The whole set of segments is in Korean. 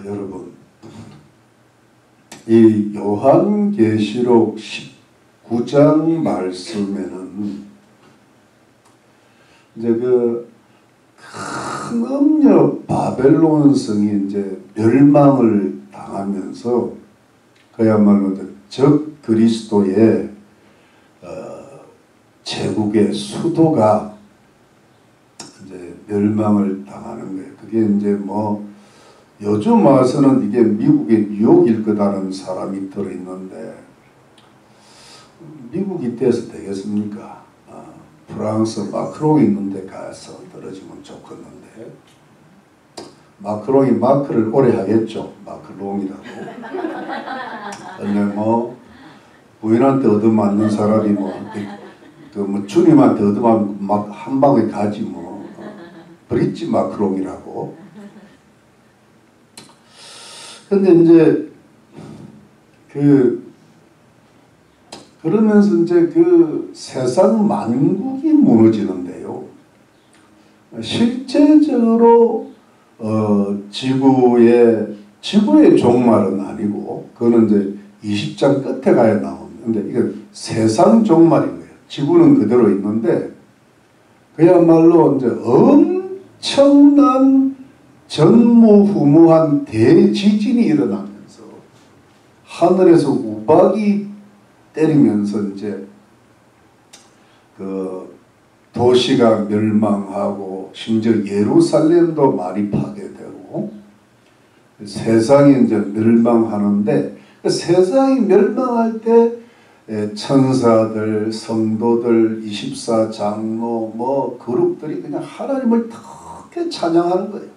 여러분, 이 요한계시록 19장 말씀에는 이제 그 큰 음녀 바벨론 성이 이제 멸망을 당하면서 그야말로 적 그리스도의 제국의 수도가 이제 멸망을 당하는 거예요. 그게 이제 뭐 요즘 와서는 이게 미국의 뉴욕일 거다라는 사람이 들어있는데 미국이 돼서 되겠습니까? 프랑스 마크롱이 있는데 가서 떨어지면 좋겠는데 마크롱이 마크를 오래 하겠죠. 마크롱이라고. 근데 뭐 부인한테 얻어맞는 사람이 뭐 주님한테 얻어맞으면 막 한 방에 가지 뭐. 브릿지 마크롱이라고. 근데 이제 그러면서 이제 그 세상 만국이 무너지는데요. 실제적으로 지구의 종말은 아니고 그거는 이제 20장 끝에 가야 나옵니다. 근데 이게 세상 종말인 거예요. 지구는 그대로 있는데 그야말로 이제 엄청난 전무후무한 대지진이 일어나면서 하늘에서 우박이 때리면서 이제 그 도시가 멸망하고 심지어 예루살렘도 많이 파괴되고 세상이 이제 멸망하는데 그 세상이 멸망할 때 천사들, 성도들, 24장로 뭐 그룹들이 그냥 하나님을 크게 찬양하는 거예요.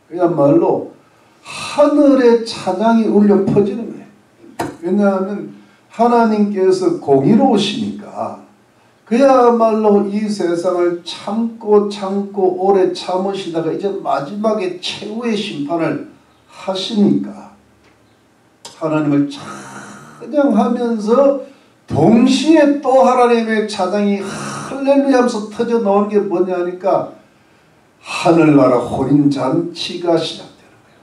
그야말로 하늘의 찬양이 울려 퍼지는 거예요. 왜냐하면 하나님께서 공의로우시니까 그야말로 이 세상을 참고 오래 참으시다가 이제 마지막에 최후의 심판을 하시니까 하나님을 찬양하면서 동시에 또 하나님의 찬양이 할렐루야 하면서 터져 나오는 게 뭐냐 하니까 하늘나라 혼인잔치가 시작되는 거예요.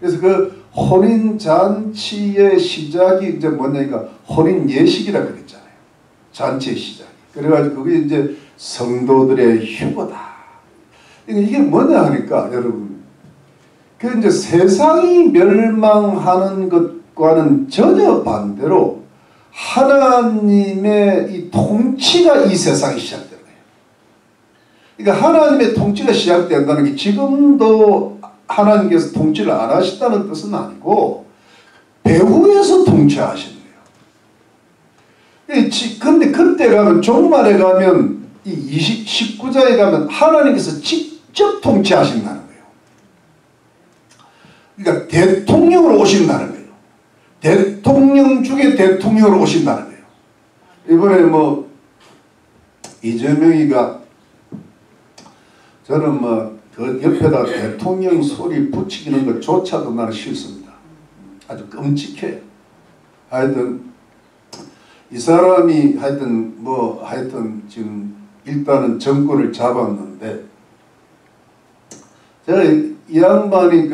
그래서 그 혼인잔치의 시작이 이제 뭐냐니까 혼인예식이라 그랬잖아요. 잔치의 시작. 그래가지고 그게 이제 성도들의 휴거다. 이게 뭐냐 하니까 여러분, 그 이제 세상이 멸망하는 것과는 전혀 반대로 하나님의 이 통치가 이 세상에 시작되는 거예요. 그러니까 하나님의 통치가 시작된다는 게 지금도 하나님께서 통치를 안 하신다는 뜻은 아니고 배후에서 통치하시는 거예요. 근데 그때 가면 종말에 가면 이 19장에 가면 하나님께서 직접 통치하신다는 거예요. 그러니까 대통령으로 오신다는 거예요. 대통령 중에 대통령으로 오신다는 거예요. 이번에 뭐 이재명이가 저는 뭐 그 옆에다 대통령 소리 붙이는 것조차도 나는 싫습니다. 아주 끔찍해요. 하여튼 이 사람이 하여튼 지금 일단은 정권을 잡았는데 제가 이 양반이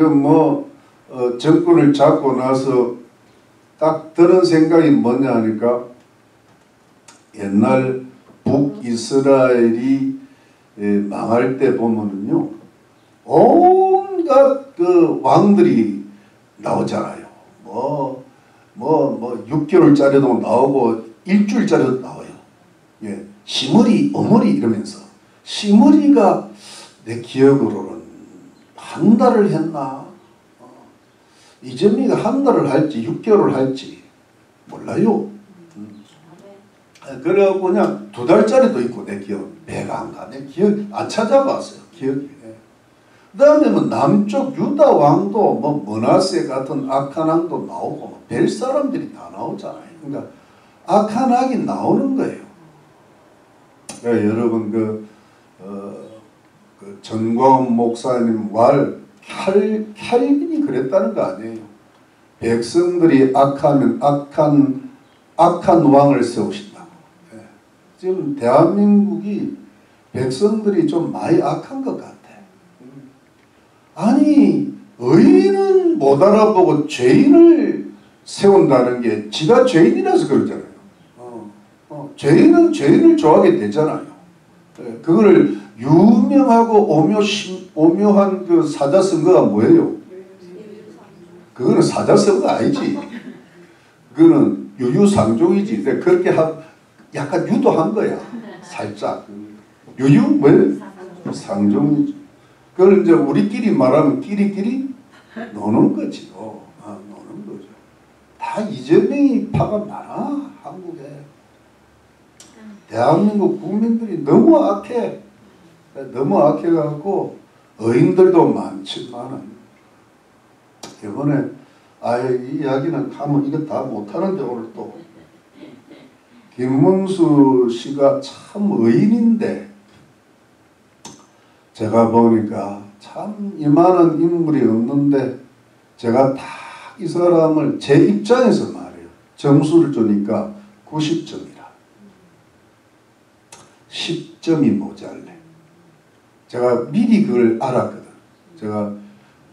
정권을 잡고 나서 딱 드는 생각이 뭐냐 하니까 옛날 북이스라엘이 망할 때 보면은요 온갖 그 왕들이 나오잖아요. 뭐 6개월짜리도 나오고 일주일짜리도 나와요. 예, 시므리, 어머리 이러면서 시므리가 내 기억으로는 한 달을 했나? 이재명이가 한 달을 할지 6개월을 할지 몰라요. 그래갖고 그냥 2달짜리도 있고 내 기억 배가 안 가. 내 기억 안 찾아봤어요. 기억이. 그 다음에 뭐 남쪽 유다 왕도 뭐 머나세 같은 악한 왕도 나오고 뭐 별 사람들이 다 나오잖아요. 그러니까 악한 왕이 나오는 거예요. 그러니까 여러분 그 전광훈 목사님 캘빈이 그랬다는 거 아니에요. 백성들이 악하면 악한 왕을 세우신다고. 예. 지금 대한민국이 백성들이 좀 많이 악한 것 같아. 아니 의인은 못 알아보고 죄인을 세운다는 게 지가 죄인이라서 그러잖아요. 죄인은 죄인을 좋아하게 되잖아요. 그거를 유명하고 오묘한 그 사자성어가 뭐예요? 그거는 사자성어가 아니지. 그거는 유유상종이지. 그렇게 약간 유도한 거야. 살짝. 유유? 왜? 상종이지. 그걸 이제 우리끼리 말하면 끼리끼리 노는 거지. 노는 거죠. 다 이재명이 파가 많아. 한국에. 대한민국 국민들이 너무 악해. 너무 악해갖고 의인들도 많지만은 이번에 이 이야기는 가면 이거 다 못하는데 오늘 또 김문수 씨가 참 의인인데 제가 보니까 참 이만한 인물이 없는데 제가 다 이 사람을 제 입장에서 말해요. 점수를 주니까 90점이라. 10점이 모자래. 제가 미리 그걸 알았거든. 제가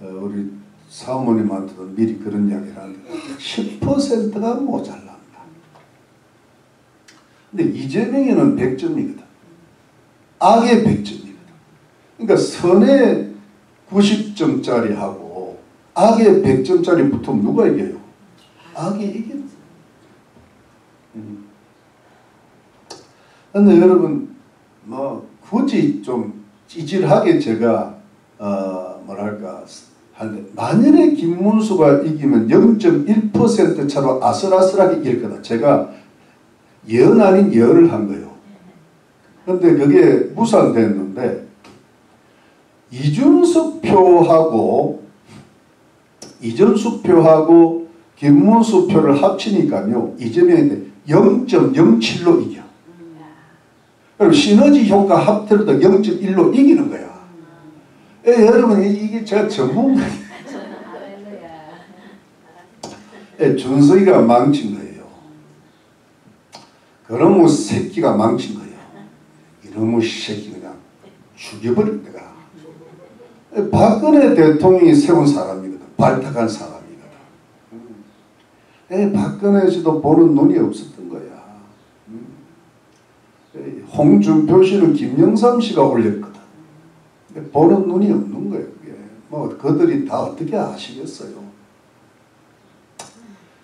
우리 사모님한테도 미리 그런 이야기를 하는데 10%가 모자란다. 근데 이재명이는 100점이거든. 악의 100점이거든. 그러니까 선의 90점짜리 하고 악의 100점짜리 붙으면 누가 이겨요? 악이 이긴다. 근데 여러분 뭐 굳이 좀 찌질하게 제가 뭐랄까 하는데 만일에 김문수가 이기면 0.1% 차로 아슬아슬하게 이길 거다. 제가 예언 아닌 예언을 한 거예요. 근데 그게 무산됐는데 이준석 표하고 김문수 표를 합치니까요. 이재명인데 0.07로 이겨. 그럼 시너지 효과 합태로도 0.1로 이기는 거야. 여러분 이게 제가 전문가 준석이가 망친 거예요. 그놈의 새끼가 망친 거예요. 이놈의 새끼 그냥 죽여버릴 때가. 박근혜 대통령이 세운 사람이거든. 발탁한 사람이거든. 박근혜 씨도 보는 눈이 없었던 거야. 홍준표 씨는 김영삼 씨가 올렸거든. 보는 눈이 없는 거예요. 그게. 뭐 그들이 다 어떻게 아시겠어요.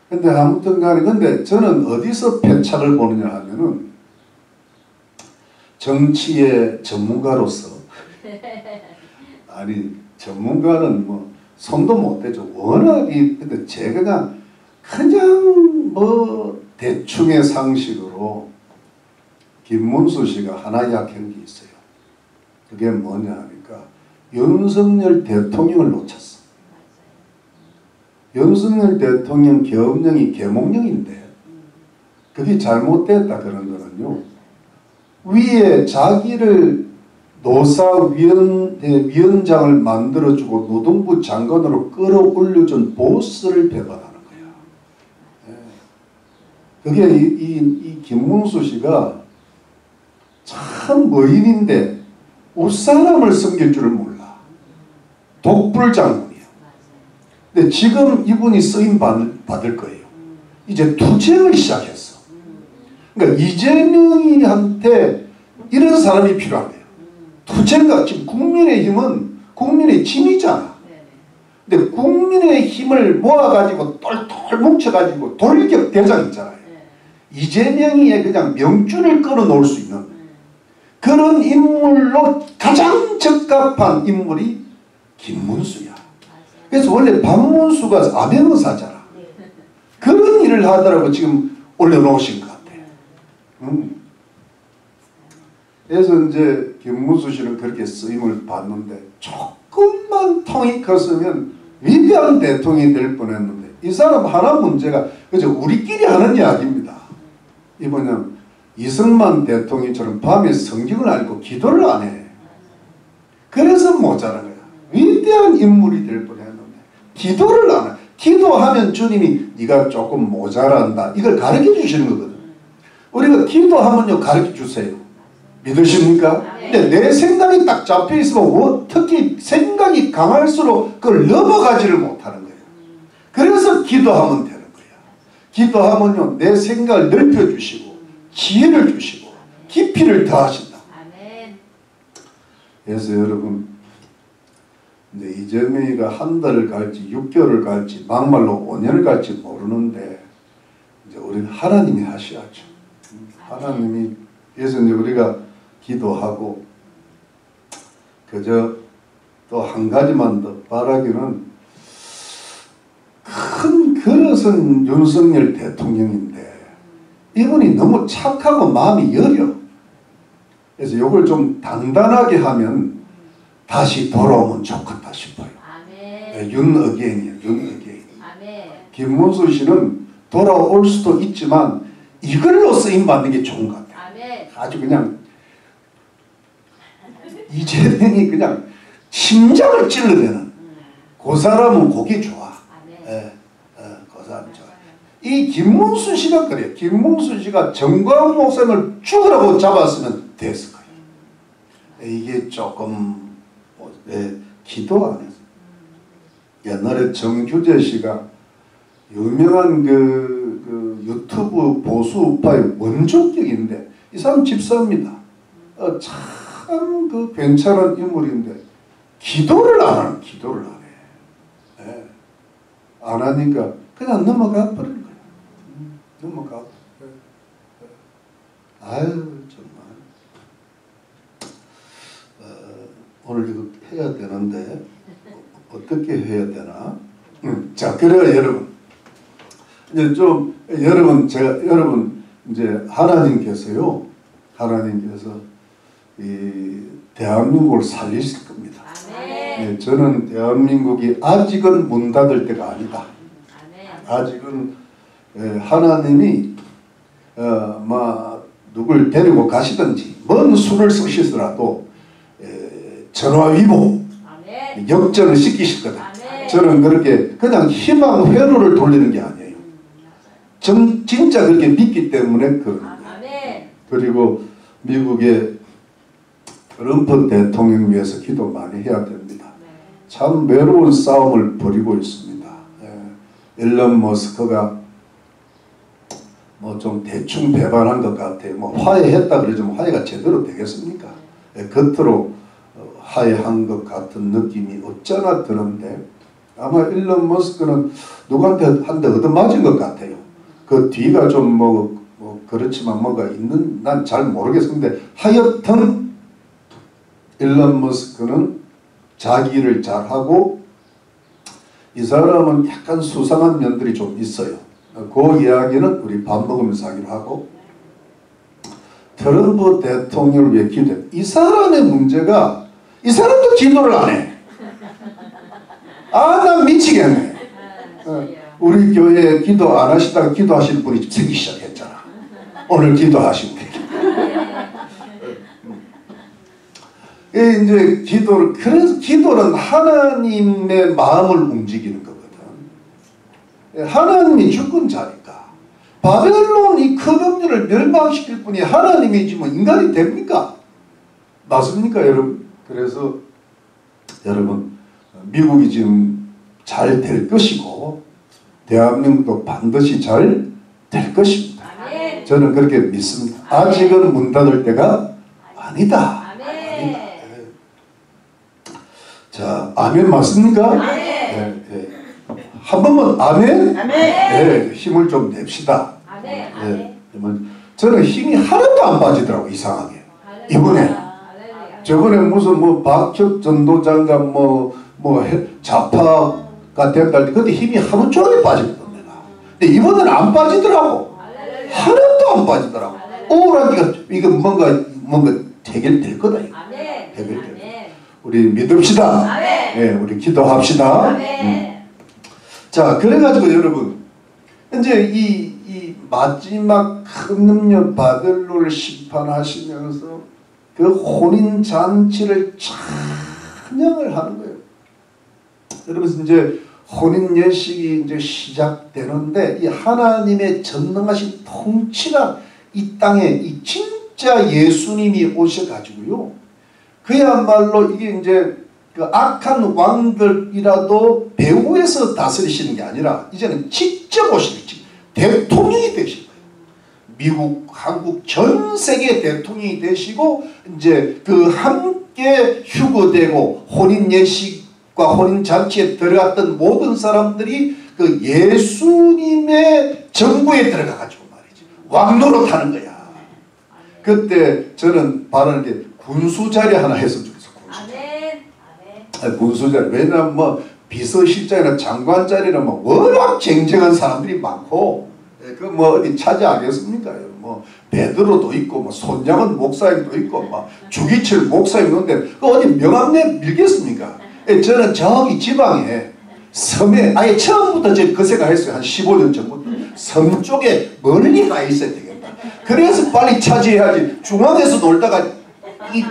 근데 아무튼 간에 근데 저는 어디서 패착을 보느냐 하면은 정치의 전문가로서 아니 전문가는 뭐 손도 못 대죠. 워낙이 근데 제가 그냥 뭐 대충의 상식으로 김문수 씨가 하나 약한 게 있어요. 그게 뭐냐 하니까 윤석열 대통령을 놓쳤어. 윤석열 대통령 계엄령이 계몽령인데 그게 잘못됐다 그런 거는요. 위에 자기를 노사위원장을 만들어주고 노동부 장관으로 끌어올려준 보스를 배반하는 거야. 그게 이 김문수 씨가 참 의인인데 웃사람을 섬길 줄을 몰라. 독불장군이야. 근데 지금 이분이 쓰임 받을 거예요. 이제 투쟁을 시작했어. 그러니까 이재명이한테 이런 사람이 필요한 거예요. 투쟁가 지금 국민의힘은 국민의 힘이잖아. 근데 국민의 힘을 모아가지고 똘똘 뭉쳐가지고 돌격 대장 있잖아요. 이재명이 그냥 명줄을 끌어놓을 수 있는 그런 인물로 가장 적합한 인물이 김문수야. 그래서 원래 박문수가 암행의사잖아. 그런 일을 하더라고 지금 올려놓으신 것 같아. 그래서 이제 김문수 씨는 그렇게 쓰임을 받는데 조금만 통이 컸으면 위대한 대통령이 될 뻔했는데 이 사람 하나 문제가 그저 우리끼리 하는 이야기입니다. 이 뭐냐면 이승만 대통령처럼 밤에 성경을 안 읽고 기도를 안 해. 그래서 모자란 거야. 위대한 인물이 될 뻔했는데 기도를 안 해. 기도하면 주님이 네가 조금 모자란다. 이걸 가르쳐 주시는 거거든. 우리가 기도하면요 가르쳐 주세요. 믿으십니까? 근데 내 생각이 딱 잡혀 있으면 특히 생각이 강할수록 그걸 넘어가지를 못하는 거예요. 그래서 기도하면 되는 거야. 기도하면요 내 생각을 넓혀주시고 지혜를 주시고 깊이를 더하신다. 그래서 여러분 이제 이재명이가 한 달을 갈지 6개월을 갈지 막말로 5년을 갈지 모르는데 이제 우리는 하나님이 하셔야죠. 하나님이 그래서 이제 우리가 기도하고 그저 또 한 가지만 더 바라기는 큰 그릇은 윤석열 대통령인데 이분이 너무 착하고 마음이 여려. 그래서 이걸 좀 단단하게 하면 다시 돌아오면 좋겠다 싶어요. 윤어게인이에요. 윤어게인. 김문수 씨는 돌아올 수도 있지만 이걸로 쓰임받는 게 좋은 것 같아요. 아주 그냥 이재명이 그냥 심장을 찔러대는 그 사람은 그게 좋아. 그 사람 좋아. 이 김문수 씨가 그래요. 김문수 씨가 정광훈 목사님을 죽으라고 잡았으면 됐을 거예요. 이게 조금 기도 안 했어요. 옛날에 정규재 씨가 유명한 그 유튜브 보수 우파의 원조격인데 이 사람 집사입니다. 참 그 괜찮은 인물인데 기도를 안 하는 기도를 안 해. 네. 안 하니까 그냥 넘어가 버리는 거야. 넘어가. 아유 정말 오늘 이거 해야 되는데 어떻게 해야 되나? 자 그래요 여러분. 이제 좀 여러분 이제 하나님께서요. 하나님께서 이 대한민국을 살리실 겁니다. 네, 저는 대한민국이 아직은 문 닫을 때가 아니다. 아직은 하나님이 누굴 데리고 가시든지 먼 수를 쓰시더라도 전화위복 역전을 시키실 거다. 저는 그렇게 그냥 희망 회로를 돌리는 게 아니에요. 진짜 그렇게 믿기 때문에 그런 거예요. 그리고 미국의 트럼프 대통령 위해서 기도 많이 해야 됩니다. 참 외로운 싸움을 벌이고 있습니다. 일론 머스크가 뭐 좀 대충 배반한 것 같아요. 뭐 화해했다 그러지만 화해가 제대로 되겠습니까? 겉으로 화해한 것 같은 느낌이 없잖아 드는데 아마 일론 머스크는 누구한테 한 대 얻어맞은 것 같아요. 그 뒤가 좀 뭐 그렇지만 뭐가 있는 난 잘 모르겠는데 하여튼 일론 머스크는 자기 일을 잘하고 이 사람은 약간 수상한 면들이 좀 있어요. 그 이야기는 우리 밥 먹으면서 하기로 하고 트럼프 대통령을 위해 기도해. 이 사람의 문제가 이 사람도 기도를 안 해. 아, 나 미치겠네. 우리 교회에 기도 안 하시다가 기도하시는 분이 생기기 시작했잖아. 오늘 기도하시고 이제 기도를 그래서 기도는 하나님의 마음을 움직이는 거거든. 하나님이 주권자니까 바벨론 이 큰 음료를 멸망시킬 분이 하나님이지 뭐 인간이 됩니까? 맞습니까 여러분? 그래서 여러분 미국이 지금 잘 될 것이고 대한민국도 반드시 잘 될 것입니다. 아멘. 저는 그렇게 믿습니다. 아멘. 아직은 문 닫을 때가 아니다. 자, 아멘 맞습니까? 아멘. 네. 한 번만 아멘? 아멘. 네, 힘을 좀 냅시다. 아멘. 네. 저는 힘이 하나도 안 빠지더라고 이상하게. 이번에. 저번에 무슨 뭐 박혁 전도장가 뭐 좌파가 된다 할 때 그때 힘이 하루 종일 빠졌거든 내가. 근데 이번에는 안 빠지더라고. 하나도 안 빠지더라고. 오라니까 이거 뭔가 해결될 거다. 해결될 거다. 우리 믿읍시다. 네, 우리 기도합시다. 자, 그래가지고 여러분 이제 이 마지막 큰 음녀 바벨론을 심판하시면서 그 혼인 잔치를 찬양을 하는 거예요. 그러면서 이제 혼인 예식이 이제 시작되는데 이 하나님의 전능하신 통치가 이 땅에 이 진짜 예수님이 오셔가지고요. 그야말로 이게 이제 그 악한 왕들이라도 배후에서 다스리시는 게 아니라 이제는 직접 오시는 대통령이 되신 거예요. 미국, 한국 전 세계 대통령이 되시고 이제 그 함께 휴거되고 혼인 예식과 혼인 잔치에 들어갔던 모든 사람들이 그 예수님의 정부에 들어가 가지고 말이지 왕노릇 하는 거야. 그때 저는 바라는 게 군수자리 하나 했으면 좋겠어. 군수자리. 왜냐하면 뭐 비서실장이나 장관자리는 뭐 워낙 쟁쟁한 사람들이 많고 그 뭐 어디 차지하겠습니까? 뭐 베드로도 있고 뭐 손양은 목사님도 있고 뭐 주기철 목사님 있는데 그 어디 명함내 밀겠습니까? 저는 저기 지방에 섬에 아예 처음부터 그 생각했어요. 한 15년 전부터 섬 쪽에 멀리 가 있어야 되겠다. 그래서 빨리 차지해야지. 중앙에서 놀다가 이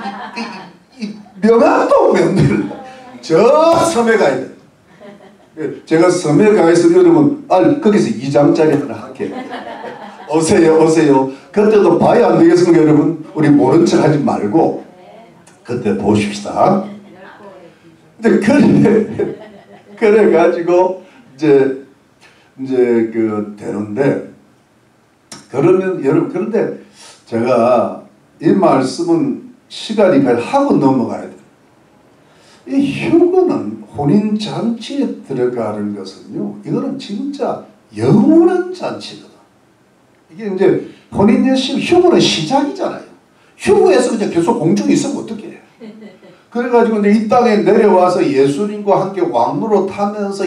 명함도 명들 저 섬에 가야 돼. 제가 섬에 가서 여러분 거기서 2장짜리 하나 할게요. 오세요. 그때도 봐야 안 되겠습니까 여러분? 우리 모른 척 하지 말고 그때 보십시다. 근데 그래 가지고 이제 그 되는데 그러면 여러분 그런데 제가 이 말씀은 시간이 하고 넘어가야 돼요. 이 휴거는 혼인 잔치에 들어가는 것은요, 이거는 진짜 영원한 잔치거든. 이게 이제 혼인 예식 휴거는 시작이잖아요. 휴거에서 그냥 계속 공중에 있으면 어떻게 해요? 그래가지고 이제 이 땅에 내려와서 예수님과 함께 왕으로 타면서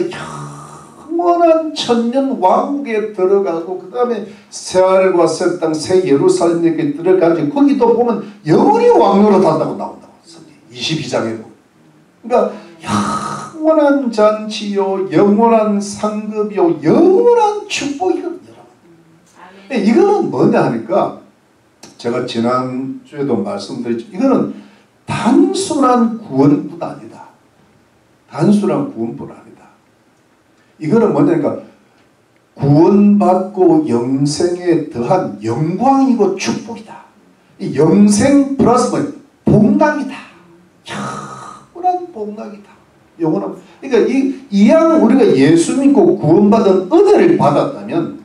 영원한 천년 왕국에 들어가고 그 다음에 새하늘과 새 땅 새 예루살렘에 들어가지 거기도 보면 영원히 왕으로 탄다고 나온다고 22장에 보면. 그러니까 영원한 잔치요, 영원한 상급이요, 영원한 축복이거든요. 이거는 뭐냐 하니까 제가 지난주에도 말씀드렸죠. 이거는 단순한 구원뿐 아니다. 단순한 구원뿐 아니다. 이거는 뭐냐니까 구원받고 영생에 더한 영광이고 축복이다. 이 영생 플러스 복락이다. 영원한 복락이다. 영원한. 그러니까 이왕 우리가 예수 믿고 구원받은 은혜를 받았다면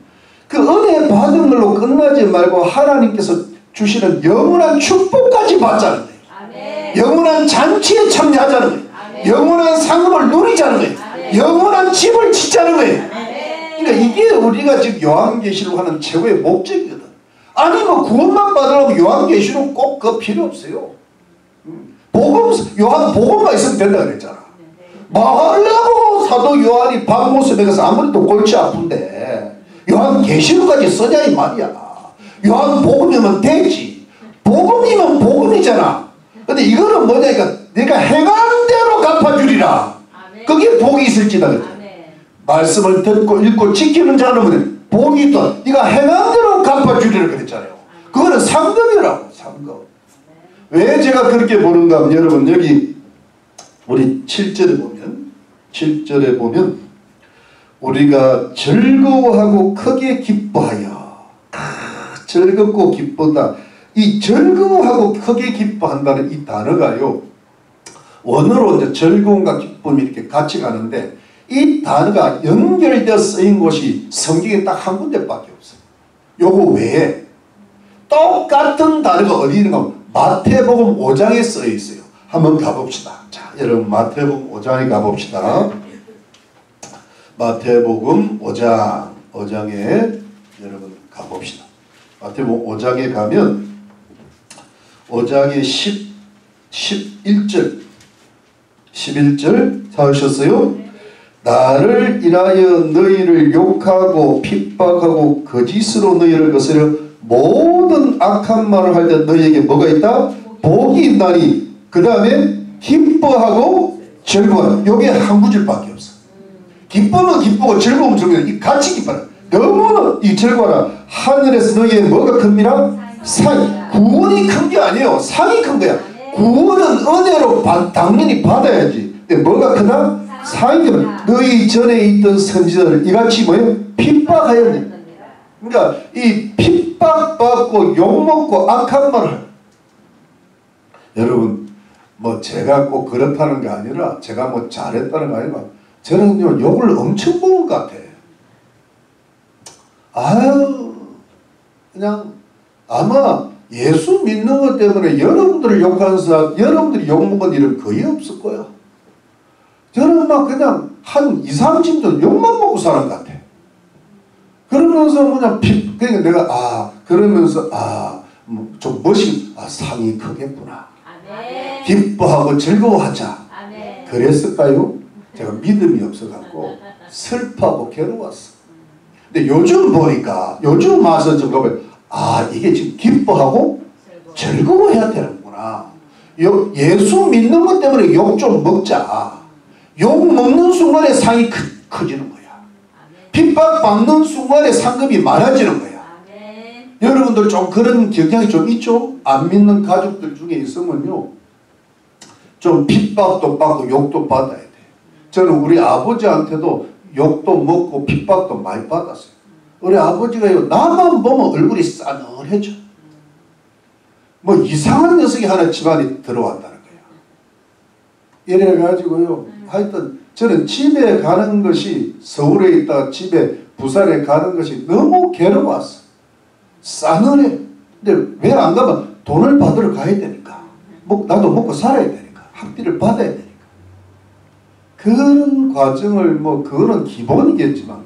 그 은혜 받은 걸로 끝나지 말고 하나님께서 주시는 영원한 축복까지 받자는 거예요. 아멘. 영원한 잔치에 참여하자는 거예요. 아멘. 영원한 상급을 누리자는 거예요. 아멘. 영원한 집을 짓자는 거예요. 아멘. 그러니까 이게 우리가 지금 요한계시록 하는 최고의 목적이거든. 아니 뭐 구원만 받으려면 요한계시록 꼭 그 필요 없어요. 요한 복음만 있으면 된다 그랬잖아. 뭐 하려고 사도 요한이 밤모습에 가서 아무래도 골치 아픈데 요한계시록까지 쓰냐 이 말이야. 요한 복음이면 되지. 복음이면 복음이잖아. 근데 이거는 뭐냐니까 내가 행한 대로 갚아주리라. 그게 복이 있을지다 그랬죠. 말씀을 듣고 읽고 지키는 자는 복이 있다. 네가 행한 대로 갚아주리라 그랬잖아요. 그거는 상급이라고. 상급. 왜 제가 그렇게 보는가 하면 여러분 여기 우리 7절에 보면 우리가 즐거워하고 크게 기뻐하여 즐겁고 기쁘다. 이 즐거워하고 크게 기뻐한다는 이 단어가요. 원어로 이제 즐거움과 기쁨이 이렇게 같이 가는데 이 단어가 연결되어 쓰인 곳이 성경에 딱 한 군데밖에 없어요. 요거 외에 똑같은 단어가 어디 있는가? 마태복음 5장에 써 있어요. 한번 가봅시다. 자, 여러분 마태복음 5장에 가봅시다. 마태복음 5장에 여러분 가봅시다. 마태복음 5장에 가면 5장의 11절 찾으셨어요? 나를 인하여 너희를 욕하고 핍박하고 거짓으로 너희를 거스려 모든 악한 말을 할 때 너희에게 뭐가 있다? 복이 있나니 그 다음에 기뻐하고 즐거워하라. 요게 한 구절밖에 없어. 기쁨은 기쁘고 즐거움은 즐거워. 이 같이 기뻐라. 너무나 이 즐거워라. 하늘에서 너희의 뭐가 큽니다? 상이. 구원이 큰 게 아니에요. 상이 큰 거야. 구원은 은혜로 당연히 받아야지. 근데 뭐가 크다? 상이 크다. 너희 전에 있던 선지자를 이같이 뭐예요? 핍박하였네. 그러니까 이 핍박받고 욕먹고 악한 말을 여러분 뭐 제가 꼭 그렇다는 게 아니라 제가 뭐 잘했다는 게 아니라 저는요 욕을 엄청 먹은 것 같아. 아유 그냥 아마 예수 믿는 것 때문에 여러분들을 욕하는 사람, 여러분들이 욕먹은 일은 거의 없을 거야. 저는 막 그냥 한 2, 30년 욕만 먹고 사는 것 같아. 그러면서 그냥 그러니까 내가 그러면서 좀 상이 크겠구나. 아멘. 기뻐하고 즐거워하자. 아멘. 그랬을까요? 제가 믿음이 없어갖고 슬퍼하고 괴로웠어. 근데 요즘 보니까 요즘 와서 좀 보면 이게 지금 기뻐하고 즐거워해야 되는구나. 예수 믿는 것 때문에 욕 좀 먹자. 욕 먹는 순간에 상이 커지는 거야. 핍박받는 순간에 상급이 많아지는 거야. 여러분들 좀 그런 경향이 좀 있죠? 안 믿는 가족들 중에 있으면요 좀 핍박도 받고 욕도 받아야 돼. 저는 우리 아버지한테도 욕도 먹고 핍박도 많이 받았어요. 우리 아버지가요 나만 보면 얼굴이 싸늘해져. 뭐 이상한 녀석이 하나 집안에 들어왔다는 거야. 이래가지고요 하여튼 저는 집에 가는 것이 서울에 있다가 집에 부산에 가는 것이 너무 괴로웠어. 싸늘해. 근데 왜 안 가면 돈을 받으러 가야 되니까. 나도 먹고 살아야 되니까. 학비를 받아야 되니까. 그런 과정을 그거는 기본이겠지만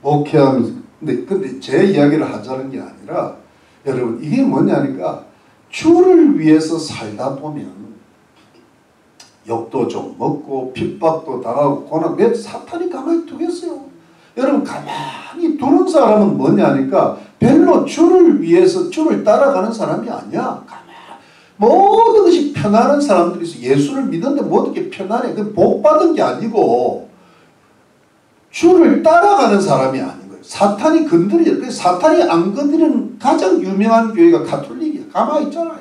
목회하면서 근데 제 이야기를 하자는 게 아니라 여러분 이게 뭐냐니까 주를 위해서 살다 보면 욕도 좀 먹고 핍박도 당하고 고난 왜 사탄이 가만히 두겠어요? 여러분 가만히 두는 사람은 뭐냐니까 별로 주를 위해서 주를 따라가는 사람이 아니야. 모든 것이 편안한 사람들이 있어. 예수를 믿는데 모든 게 편안해. 그 복 받은 게 아니고 주를 따라가는 사람이 아닌 거예요. 사탄이 건드리죠. 사탄이 안 건드리는 가장 유명한 교회가 가톨릭이야. 가만히 있잖아요.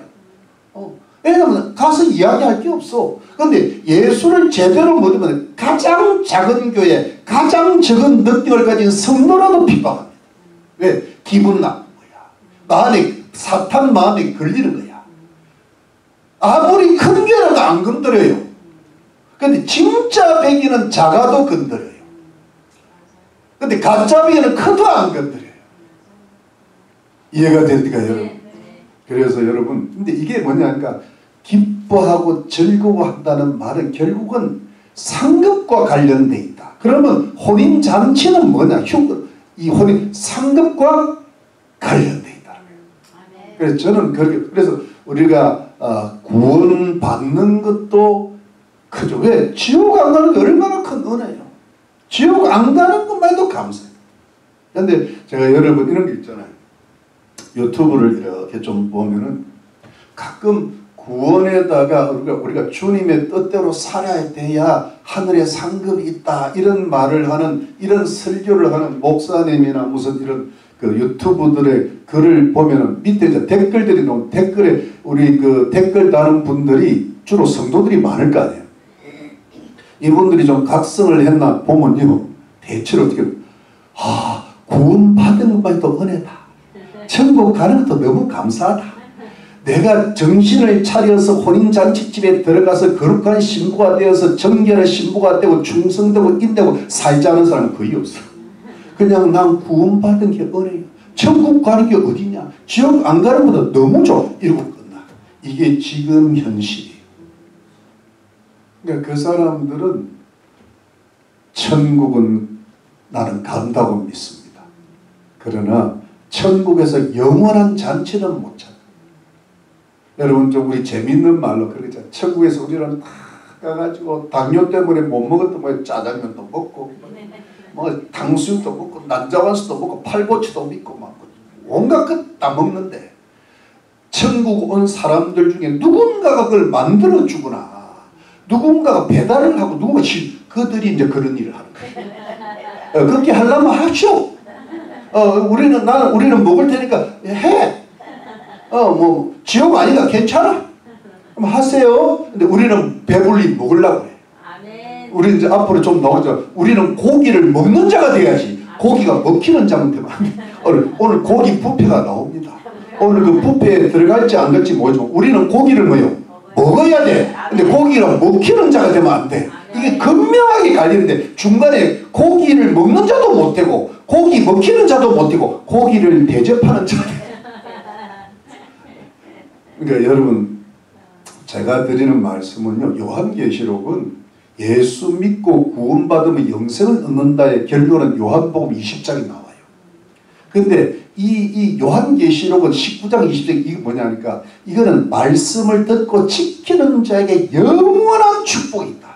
왜냐면 가서 이야기할 게 없어. 그런데 예수를 제대로 믿으면 가장 작은 교회, 가장 적은 능력을 가진 성도라도 핍박합니다. 왜? 기분 나쁜 거야. 사탄 마음에 걸리는 거야. 아무리 큰 교회라도 안 건드려요. 그런데 진짜 배기는 작아도 건드려요. 근데 가짜 배기는 커도 안 건드려요. 이해가 됩니까 여러분? 그래서 여러분 근데 이게 뭐냐니까 기뻐하고 즐거워한다는 말은 결국은 상급과 관련돼 있다. 그러면 혼인잔치는 뭐냐? 이 혼인 상급과 관련돼 있다. 그래서 저는 그래서 우리가 구원받는 것도 크죠. 왜? 지옥 안 가는 게 얼마나 큰 은혜예요. 지옥 안 가는 것만 해도 감사해요. 그런데 제가 여러분 이런 게 있잖아요. 유튜브를 이렇게 좀 보면은 가끔 구원에다가 우리가 주님의 뜻대로 살아야 돼야 하늘에 상급이 있다 이런 말을 하는 이런 설교를 하는 목사님이나 무슨 이런 유튜브들의 글을 보면은 밑에 이제 댓글들이 나오면 댓글에 우리 댓글 다는 분들이 주로 성도들이 많을 거 아니에요. 이분들이 좀 각성을 했나 보면요 대체로 어떻게 구원받은 것만 해도 은혜다. 천국 가는 것도 너무 감사하다. 내가 정신을 차려서 혼인잔치집에 들어가서 거룩한 신부가 되어서 정결한 신부가 되고 충성되고 인되고 살지 않은 사람은 거의 없어. 그냥 난 구원받은 게 은혜야. 천국 가는 게 어디냐. 지옥 안 가는 것보다 너무 좋아. 이러고 끝나. 이게 지금 현실이에요. 그러니까 그 사람들은 천국은 나는 간다고 믿습니다. 그러나 천국에서 영원한 잔치는 못 찾아. 여러분 좀 우리 재밌는 말로 그러잖아. 천국에서 우리는 다 가가지고 당뇨 때문에 못 먹었던 뭐 짜장면도 먹고 뭐 탕수육도 먹고 난자완수도 먹고 팔보치도 먹고 막 온갖 것 다 먹는데 천국 온 사람들 중에 누군가가 그걸 만들어 주거나 누군가가 배달을 하고 누군가 그들이 이제 그런 일을 하는 거예요. 그렇게 하려면 하죠. 우리는 먹을 테니까 해. 뭐 지옥 아니까 괜찮아. 그럼 하세요. 근데 우리는 배불리 먹으려고 해. 아멘. 우리는 이제 앞으로 좀 나오죠. 우리는 고기를 먹는 자가 돼야지. 고기가 먹히는 자면 되면 오늘 고기 뷔페가 나옵니다. 오늘 그 뷔페에 들어갈지 안 갈지 모르지만 우리는 고기를 뭐요? 먹어야 돼. 근데 고기를 먹히는 자가 되면 안 돼. 이게 극명하게 갈리는데 중간에 고기를 먹는 자도 못 되고 고기 먹히는 자도 못 되고 고기를 대접하는 자가 돼. 그러니까 여러분 제가 드리는 말씀은요, 요한계시록은 예수 믿고 구원받으면 영생을 얻는다의 결론은 요한복음 20장에 나와요. 근데 이 요한계시록은 19장 20장 이게 뭐냐니까 이거는 말씀을 듣고 지키는 자에게 영원한 축복이 있다.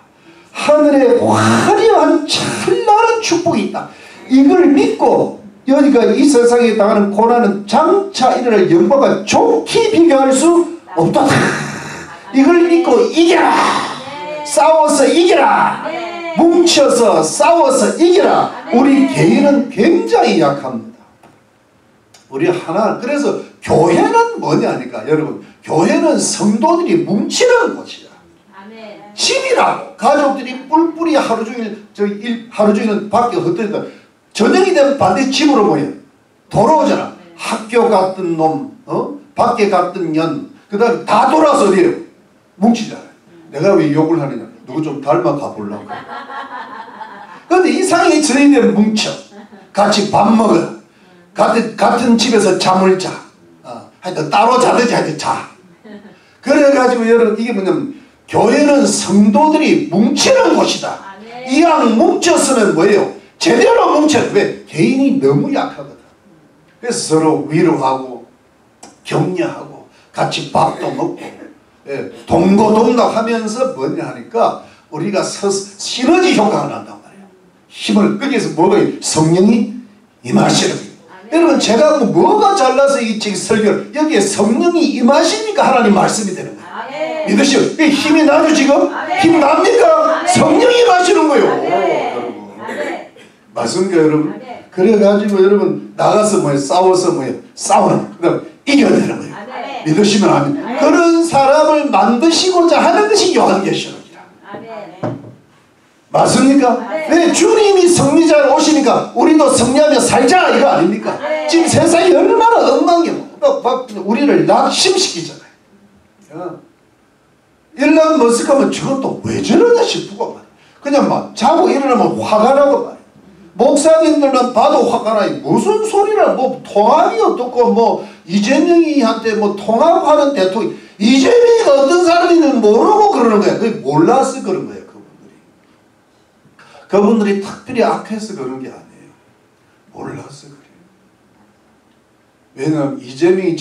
하늘에 화려한 찬란한 축복이 있다. 이걸 믿고 여기가 이 세상에 당하는 고난은 장차 일어날 영광과 좋게 비교할 수 없다. 이걸 믿고 이겨라. 싸워서 이겨라. 뭉쳐서 싸워서 이겨라. 우리 개인은 굉장히 약합니다. 우리 하나, 그래서 교회는 뭐냐니까 여러분, 교회는 성도들이 뭉치는 곳이야. 집이라고. 가족들이 뿔뿔이 하루 종일 밖에 흩어진다. 저녁이 되면 반드시 집으로 모여. 돌아오잖아. 학교 갔던 놈, 밖에 갔던 년, 그 다음에 다 돌아서 어디에요? 뭉치잖아요. 내가 왜 욕을 하느냐? 누구 좀 닮아 가보려고. 그런데 이상하게 저희들 뭉쳐. 같이 밥 먹어. 같은 집에서 잠을 자. 하여튼 따로 자든지 하여튼 자. 그래가지고 여러분 이게 뭐냐면 교회는 성도들이 뭉치는 곳이다. 이왕 뭉쳤으면 뭐예요? 제대로 뭉쳐. 왜? 개인이 너무 약하거든. 그래서 서로 위로하고 격려하고 같이 밥도 먹고 동고동락하면서 뭐냐 하니까 우리가 시너지 효과가 난단 말이에요. 힘을 거기에서 뭐가 성령이 임하시는 거예요. 여러분 제가 뭐가 잘나서 이 설교를 여기에 성령이 임하시니까 하나님 말씀이 되는 거예요. 믿으시오. 힘이 나죠 지금? 힘 납니까? 성령이 임하시는 거예요. 여러분. 맞습니까 여러분? 그래가지고 여러분 나가서 뭐예요? 싸워서 뭐예요? 싸우는 그 다음 이겨내는 거예요. 믿으시면 아멘. 그런 사람을 만드시고자 하는 것이 요한계시록이라. 맞습니까? 왜? 주님이 승리자로 오시니까 우리도 승리하며 살자 이거 아닙니까? 지금 세상이 얼마나 엉망이에요. 우리를 낙심시키잖아요. 일어나면 머쓱하면 저것도 왜 저러냐 싶고 그냥 막 자고 일어나면 화가 나고 말이에요. 목사님들만 봐도 화가 나요. 무슨 소리라 뭐 통합이 어떻고 뭐 이재명이한테 뭐 통합하는 대통령 이재명이가 어떤 사람인지 모르고 그러는 거야. 그게 몰라서 그런 거예요. 그분들이 특별히 악해서 그런 게 아니에요. 몰라서 그래요. 왜냐하면 이재명이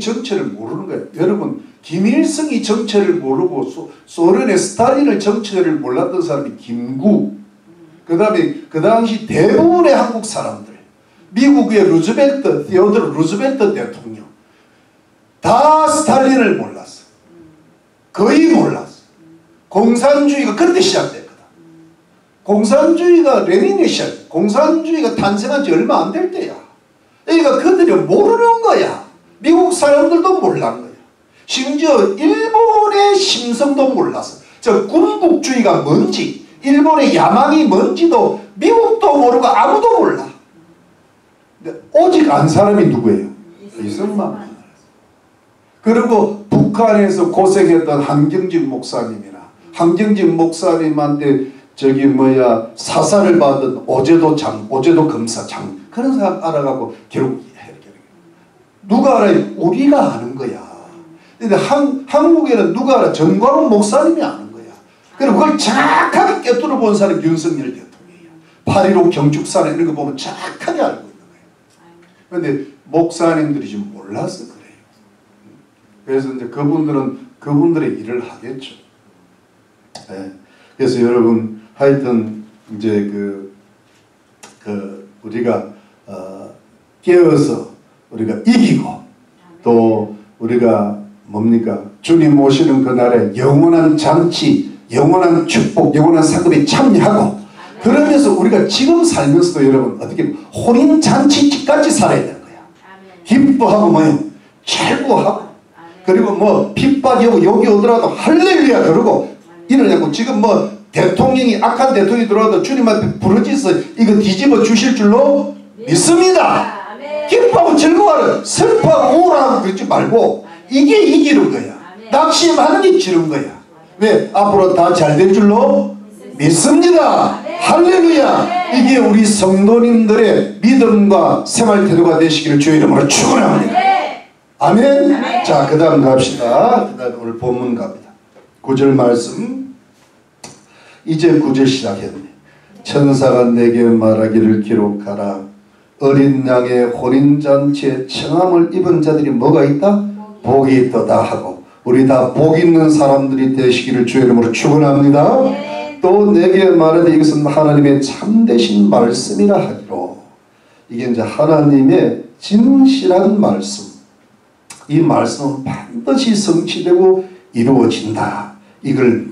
정체를 모르는 거예요. 여러분 김일성이 정체를 모르고 소련의 스탈린의 정체를 몰랐던 사람이 김구, 그 다음에 그 당시 대부분의 한국 사람들, 미국의 테오도르 루즈벨트 대통령 다 스탈린을 몰랐어. 거의 몰랐어. 공산주의가 그때 시작됐거든. 공산주의가 레닌의 시작, 공산주의가 탄생한 지 얼마 안 될 때야. 그러니까 그들이 모르는 거야. 미국 사람들도 몰랐는 거야. 심지어 일본의 심성도 몰랐어. 저 군국주의가 뭔지, 일본의 야망이 뭔지도 미국도 모르고 아무도 몰라. 근데 오직 안 사람이 누구예요? 이승만. 그리고 북한에서 고생했던 한경직 목사님이나 한경직 목사님한테 사사를 받은 오제도 검사장 그런 사람 알아가고 결국 누가 알아요? 우리가 아는 거야. 근데 한국에는 누가 알아? 정광훈 목사님이 아는 거야. 그리고 그걸 정확하게 꿰뚫어 본 사람이 윤석열 대통령이야. 8.15 경축사나 이런 거 보면 정확하게 알고 있는 거예요. 그런데 목사님들이 지금 몰라서 그래요. 그래서 이제 그분들의 일을 하겠죠. 네. 그래서 여러분 하여튼 이제 우리가 깨어서 우리가 이기고 또 우리가 뭡니까? 주님 오시는 그날에 영원한 잔치, 영원한 축복, 영원한 상급에 참여하고 그러면서 우리가 지금 살면서도 여러분 어떻게 혼인 잔치집까지 살아야 되는 거야. 기뻐하고 뭐요? 철구하고 그리고 뭐 핍박이 오고 욕이 오더라도 할렐루야 그러고 이러냐고. 지금 뭐 대통령이 악한 대통령이 들어와도 주님한테 부르짖어서 이거 뒤집어 주실 줄로 믿습니다. 기뻐하고 즐거워하라. 슬퍼하고 우울하고 그러지 말고 이게 이기는 거야. 낙심하는 게 지른 거야. 왜? 앞으로 다 잘 될 줄로 믿습니다. 할렐루야. 이게 우리 성도님들의 믿음과 생활 태도가 되시기를 주의 이름으로 축원합니다. 아멘. 자, 그 다음 갑시다. 그 다음 오늘 본문 갑니다. 9절 말씀. 이제 9절 시작했네. 천사가 내게 말하기를 기록하라. 어린 양의 혼인잔치에 청함을 입은 자들이 뭐가 있다? 복이 있도다 하고, 우리 다 복 있는 사람들이 되시기를 주의 이름으로 축원합니다. 또 내게 말하되 이것은 하나님의 참되신 말씀이라 하기로. 이게 이제 하나님의 진실한 말씀. 이 말씀은 반드시 성취되고 이루어진다. 이걸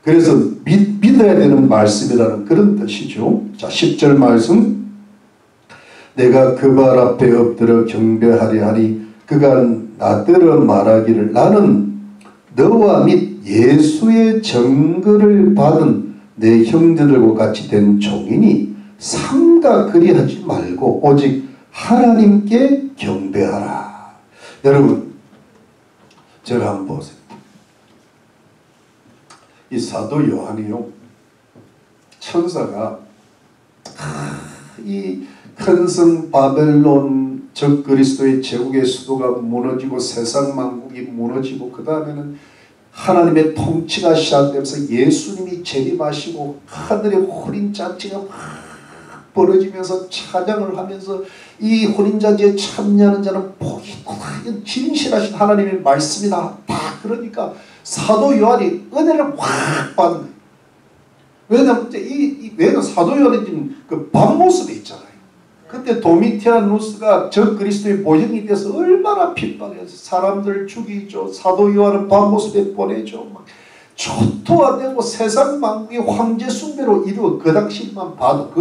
그래서 믿어야 되는 말씀이라는 그런 뜻이죠. 자, 10절 말씀. 내가 그 발 앞에 엎드려 경배하려 하니 그가 나더러 말하기를 나는 너와 및 예수의 증거를 받은 내 형제들과 같이 된 종이니 삼가 그리하지 말고 오직 하나님께 경배하라. 여러분, 저를 한번 보세요. 이 사도 요한이요, 천사가 이 큰 성 바벨론 적그리스도의 제국의 수도가 무너지고 세상 만국이 무너지고 그 다음에는 하나님의 통치가 시작되면서 예수님이 재림하시고 하늘의 혼인잔치가 막 벌어지면서 찬양을 하면서 이 혼인잔치에 참여하는 자는 복이 있고 진실하신 하나님의 말씀이다. 다 그러니까 사도 요한이 은혜를 확 받는 거예요. 왜냐하면 왜냐면 사도 요한이 지금 그 밤모습에 있잖아요. 그때 도미티아누스가 적그리스도의 모형이 돼서 얼마나 핍박해서 사람들 죽이죠. 사도 요한은 밤모습에 보내죠. 막 초토화되고 세상 만국이 황제 숭배로 이루어 그 당시만 봐도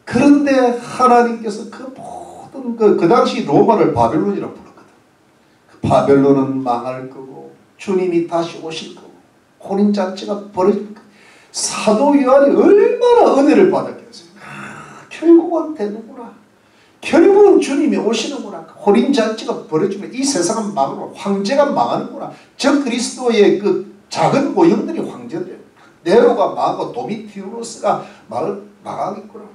그런데 하나님께서 그 모든 그 당시 로마를 바벨론이라고 불렀거든. 그 바벨론은 망할 거고 주님이 다시 오실 거고 혼인잔치가 벌어질 거고. 사도 요한이 얼마나 은혜를 받았겠어요. 결국은 되는구나. 결국은 주님이 오시는구나. 혼인잔치가 벌어지면 이 세상은 망하고 황제가 망하는구나. 적그리스도의 그 작은 모형들이 황제들. 네로가 망하고 도미티우스가 망하겠구나.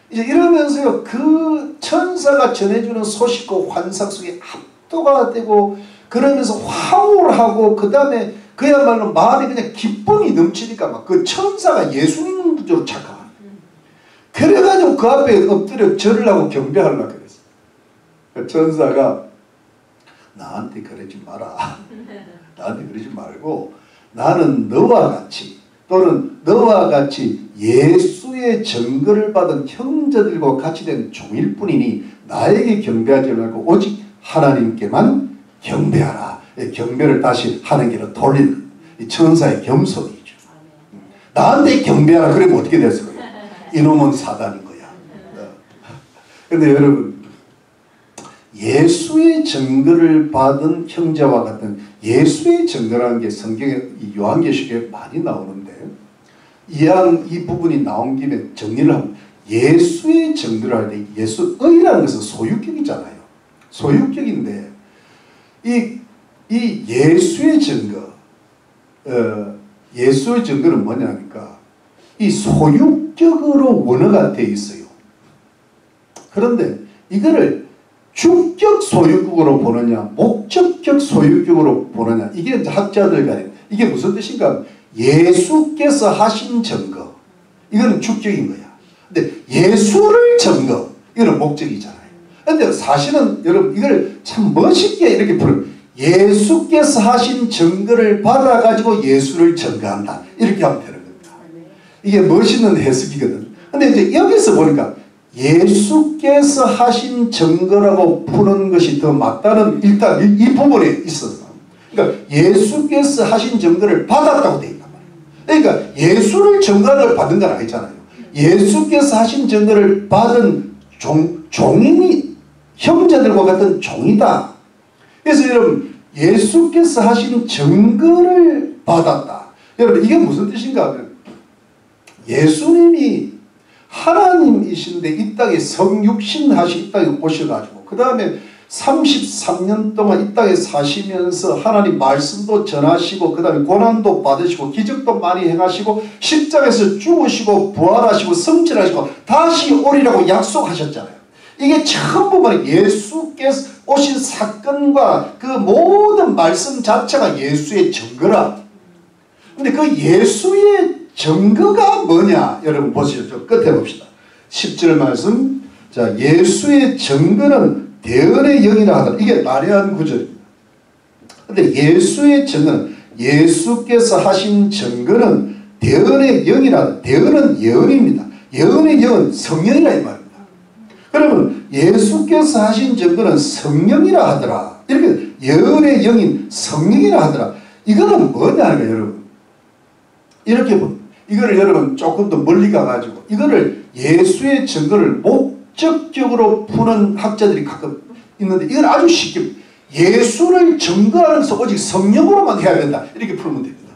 이제 이러면서요, 그 천사가 전해주는 소식과 환상 속에 압도가 되고 그러면서 황홀 하고 그 다음에 그야말로 마음이 그냥 기쁨이 넘치니까 막 그 천사가 예수님인 줄로 착각하는. 그래가지고 그 앞에 엎드려 절을 하고 경배하려고 그랬어. 그 천사가 나한테 그러지 마라. 나한테 그러지 말고 나는 너와 같이 또는 너와 같이 예수의 증거를 받은 형제들과 같이 된 종일 뿐이니 나에게 경배하지 말고 오직 하나님께만 경배하라. 경배를 다시 하나님께로 돌리는 이 천사의 겸손이죠. 나한테 경배하라 그러면 어떻게 됐을까요? 이놈은 사단인 거야. 그런데 여러분, 예수의 증거를 받은 형제와 같은 예수의 증거라는 게 성경에 요한계시록에 많이 나오는데 이 부분이 나온 김에 정리를 하면 예수의 증거를 할 때 예수의라는 것은 소유격이잖아요. 소유격인데 이 예수의 증거, 예수의 증거는 뭐냐니까 이 소유격으로 원어가 되어 있어요. 그런데 이거를 주격 소유격으로 보느냐 목적격 소유격으로 보느냐 이게 이제 학자들 간에 이게 무슨 뜻인가? 예수께서 하신 증거 이거는 주격인 거야. 근데 예수를 증거 이거는 목적이잖아요. 근데 사실은 여러분 이걸 참 멋있게 이렇게 부르면 예수께서 하신 증거를 받아가지고 예수를 증거한다 이렇게 하면 되는 겁니다. 이게 멋있는 해석이거든. 근데 이제 여기서 보니까 예수께서 하신 증거라고 푸는 것이 더 맞다는 일단 이 부분에 있어서 그러니까 예수께서 하신 증거를 받았다고 되어 있단 말이에요. 그러니까 예수를 증거를 받은 건 아니잖아요. 예수께서 하신 증거를 받은 종인이 형제들과 같은 종이다. 그래서 여러분 예수께서 하신 증거를 받았다. 여러분 이게 무슨 뜻인가 하면 예수님이 하나님이신데 이 땅에 성육신 하시 이 땅에 오셔가지고 그 다음에 33년 동안 이 땅에 사시면서 하나님 말씀도 전하시고 그 다음에 고난도 받으시고 기적도 많이 행하시고 십자가에서 죽으시고 부활하시고 성취하시고 다시 오리라고 약속하셨잖아요. 이게 전부 말이 예수께서 오신 사건과 그 모든 말씀 자체가 예수의 증거라. 근데 그 예수의 증거가 뭐냐 여러분 보시죠. 끝에 봅시다. 10절 말씀. 자, 예수의 증거는 대언의 영이라 하더라. 이게 나레한 구절입니다. 근데 예수의 증거는 예수께서 하신 증거는 대언의 영이라. 대언은 예언입니다. 예언의 영은 성령이라 이 말입니다. 그러면 예수께서 하신 증거는 성령이라 하더라. 이렇게 예언의 영인 성령이라 하더라. 이거는 뭐냐니까 여러분. 이렇게 보면 이거를 여러분 조금 더 멀리 가가지고 이거를 예수의 증거를 목적적으로 푸는 학자들이 가끔 있는데 이건 아주 쉽게 예수를 증거하면서 오직 성령으로만 해야 된다. 이렇게 풀면 됩니다.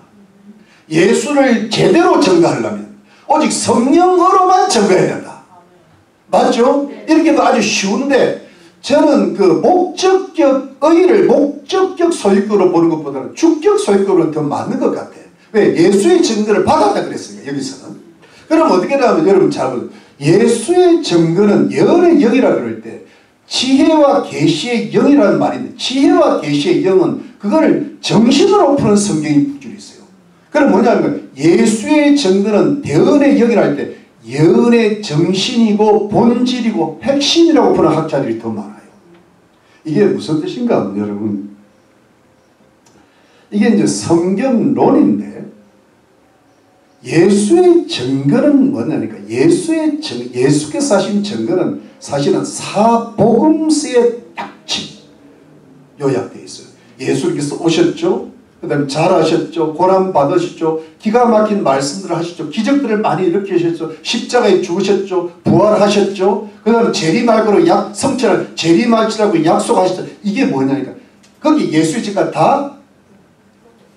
예수를 제대로 증거하려면 오직 성령으로만 증거해야 된다. 맞죠? 이렇게 해도 아주 쉬운데 저는 그 목적격 의의를 목적격 소유격으로 보는 것보다는 주격 소유격으로 더 맞는 것 같아요. 왜? 예수의 증거를 받았다 그랬어요. 여기서는. 그럼 어떻게 하면 여러분 잘 보세요. 예수의 증거는 예언의 영이라 그럴 때 지혜와 계시의 영이라는 말인데 지혜와 계시의 영은 그거를 정신으로 푸는 성경이 부줄이 있어요. 그럼 뭐냐면 예수의 증거는 대언의 영이라 할 때 예언의 정신이고 본질이고 핵심이라고 푸는 학자들이 더 많아요. 이게 무슨 뜻인가 하면 여러분 이게 이제 성경론인데 예수의 증거는 뭐냐니까 예수께서 하신 증거는 사실은 사복음서에 딱 요약되어 있어요. 예수께서 오셨죠. 그 다음에 잘하셨죠. 고난 받으셨죠. 기가 막힌 말씀들을 하셨죠. 기적들을 많이 일으키셨죠. 십자가에 죽으셨죠. 부활하셨죠. 그 다음에 재림할거로 성취할 재림할지라고 약속하셨죠. 이게 뭐냐니까 거기 예수의 증거가 다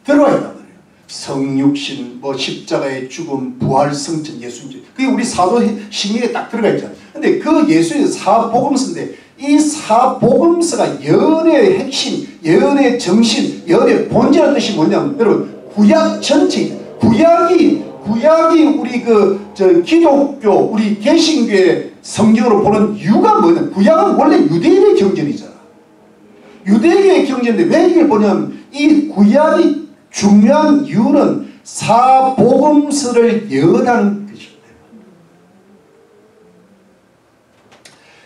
들어와 있단 말이에요. 성육신, 뭐 십자가의 죽음, 부활, 성천, 예수님. 그게 우리 사도신경에 딱 들어가 있잖아요. 근데 그 예수의 사복음서인데 이 사복음서가 예언의 핵심, 예언의 정신, 예언의 본질의 뜻이 뭐냐면 여러분 구약 전체, 구약이 우리 기독교, 우리 개신교의 성경으로 보는 이유가 뭐냐면 구약은 원래 유대인의 경전이잖아. 유대인의 경전인데 왜 이걸 보냐면 이 구약이 중요한 이유는 사복음서를 예언하는 것이기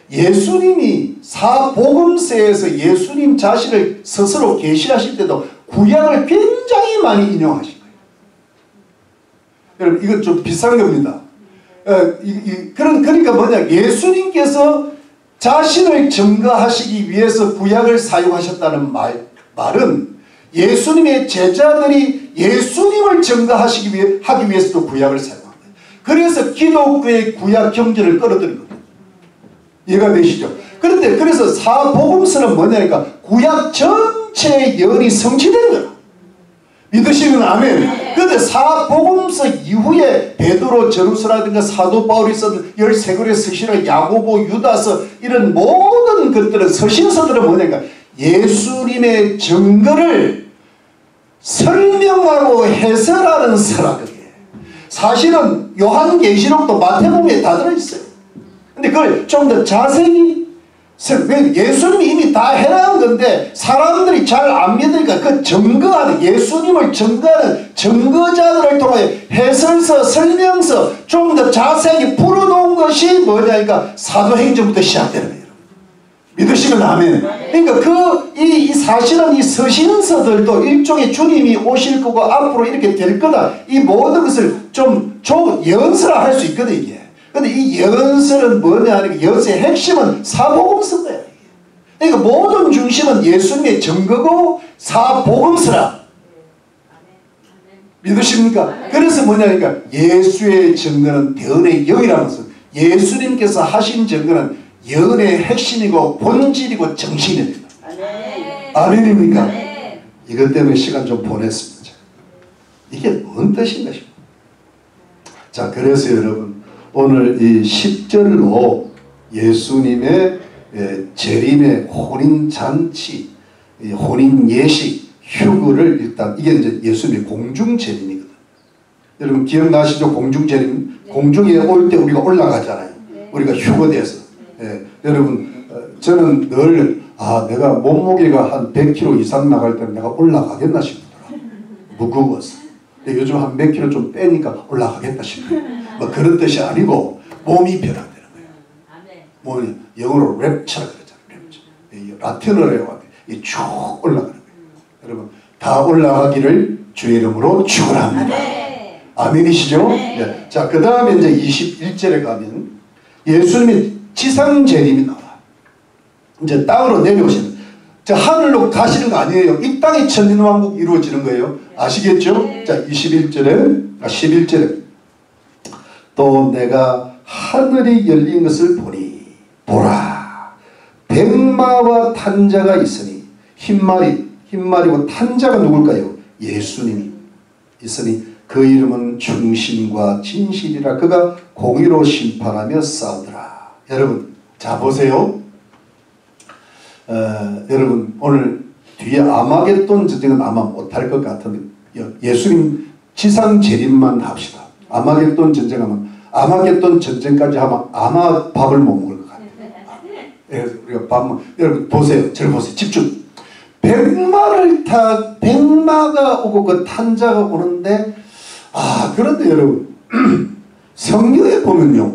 때문에 예수님이 사복음서에서 예수님 자신을 스스로 계시하실 때도 구약을 굉장히 많이 인용하신 거예요. 여러분 이건 좀 비싼 겁니다. 그러니까 뭐냐 예수님께서 자신을 증거하시기 위해서 구약을 사용하셨다는 말은 예수님의 제자들이 예수님을 증거하기 위해서도 구약을 사용한 거예요. 그래서 기독교의 구약 경전을 끌어들인 겁니다. 이해가 되시죠? 그런데 그래서 사복음서는 뭐냐니까 구약 전체의 예언이 성취된 거야. 믿으시면 아멘. 그런데 사복음서 이후에 베드로, 전후서라든가 사도 바울이 쓴 13권의 서신을 야고보, 유다서 이런 모든 것들은 서신서들은 뭐냐니까 예수님의 증거를 설명하고 해설하는 서라. 그게 사실은 요한계시록도 마태복음에 다 들어있어요. 근데 그걸 좀 더 자세히 예수님이 이미 다 해놓은 건데 사람들이 잘 안 믿으니까 그 증거하는 예수님을 증거하는 증거자들을 통해 해설서, 설명서 좀 더 자세하게 풀어놓은 것이 뭐냐니까 사도행전부터 시작되는 거예요. 믿으시면 아멘. 그러니까 이 사실은 이 서신서들도 일종의 주님이 오실 거고 앞으로 이렇게 될 거다. 이 모든 것을 좀 예언서라 할 수 있거든 이게. 근데 이 예언서는 뭐냐 하니까 예언서의 핵심은 사복음서다. 그러니까 모든 중심은 예수님의 증거고 사복음서라. 믿으십니까? 그래서 뭐냐니까 예수의 증거는 대언의 영이라면서 예수님께서 하신 증거는 예언의 핵심이고 본질이고 정신입니다. 아멘입니까? 이것 때문에 시간 좀 보냈습니다. 이게 뭔 뜻인가 싶어요. 자, 그래서 여러분 오늘 이 10절로 예수님의 재림의 혼인잔치, 혼인예식, 휴거를 일단 이게 이제 예수님의 공중재림이거든. 여러분 기억나시죠? 공중재림. 공중에 올 때 우리가 올라가잖아요. 우리가 휴거돼서. 여러분 저는 늘 내가 몸무게가 한 100kg 이상 나갈 때는 내가 올라가겠나 싶더라. 무거워서. 근데 요즘 한 몇 킬로 좀 빼니까 올라가겠다 싶어요. 뭐 그런 뜻이 아니고 몸이 변화되는 거예요. 몸이 영어로 랩처라 그러잖아요. 라틴어로 해요. 쭉 올라가는 거예요. 여러분 다 올라가기를 주의 이름으로 축원합니다. 아멘이시죠? 네. 자, 그 다음에 이제 21절에 가면 예수님의 지상 재림이 나와. 이제 땅으로 내려오시는. 자, 하늘로 가시는 거 아니에요. 이 땅에 천년왕국이 이루어지는 거예요. 아시겠죠? 자, 11절에 또 내가 하늘이 열린 것을 보니 보라 백마와 탄자가 있으니 흰말이고 탄자가 누굴까요? 예수님이 있으니 그 이름은 충신과 진실이라 그가 공의로 심판하며 싸우더라. 여러분 자 보세요. 여러분 오늘 뒤에 아마겟돈 전쟁은 아마 못할 것 같은데 예수님 지상 재림만 합시다. 아마겟돈 전쟁하면 아마겟돈 전쟁까지 하면 아마 밥을 못 먹을 것 같아요. 우리가 여러분 보세요. 저를 보세요. 집중. 백마가 오고 그 탄자가 오는데 그런데 여러분 성경에 보면요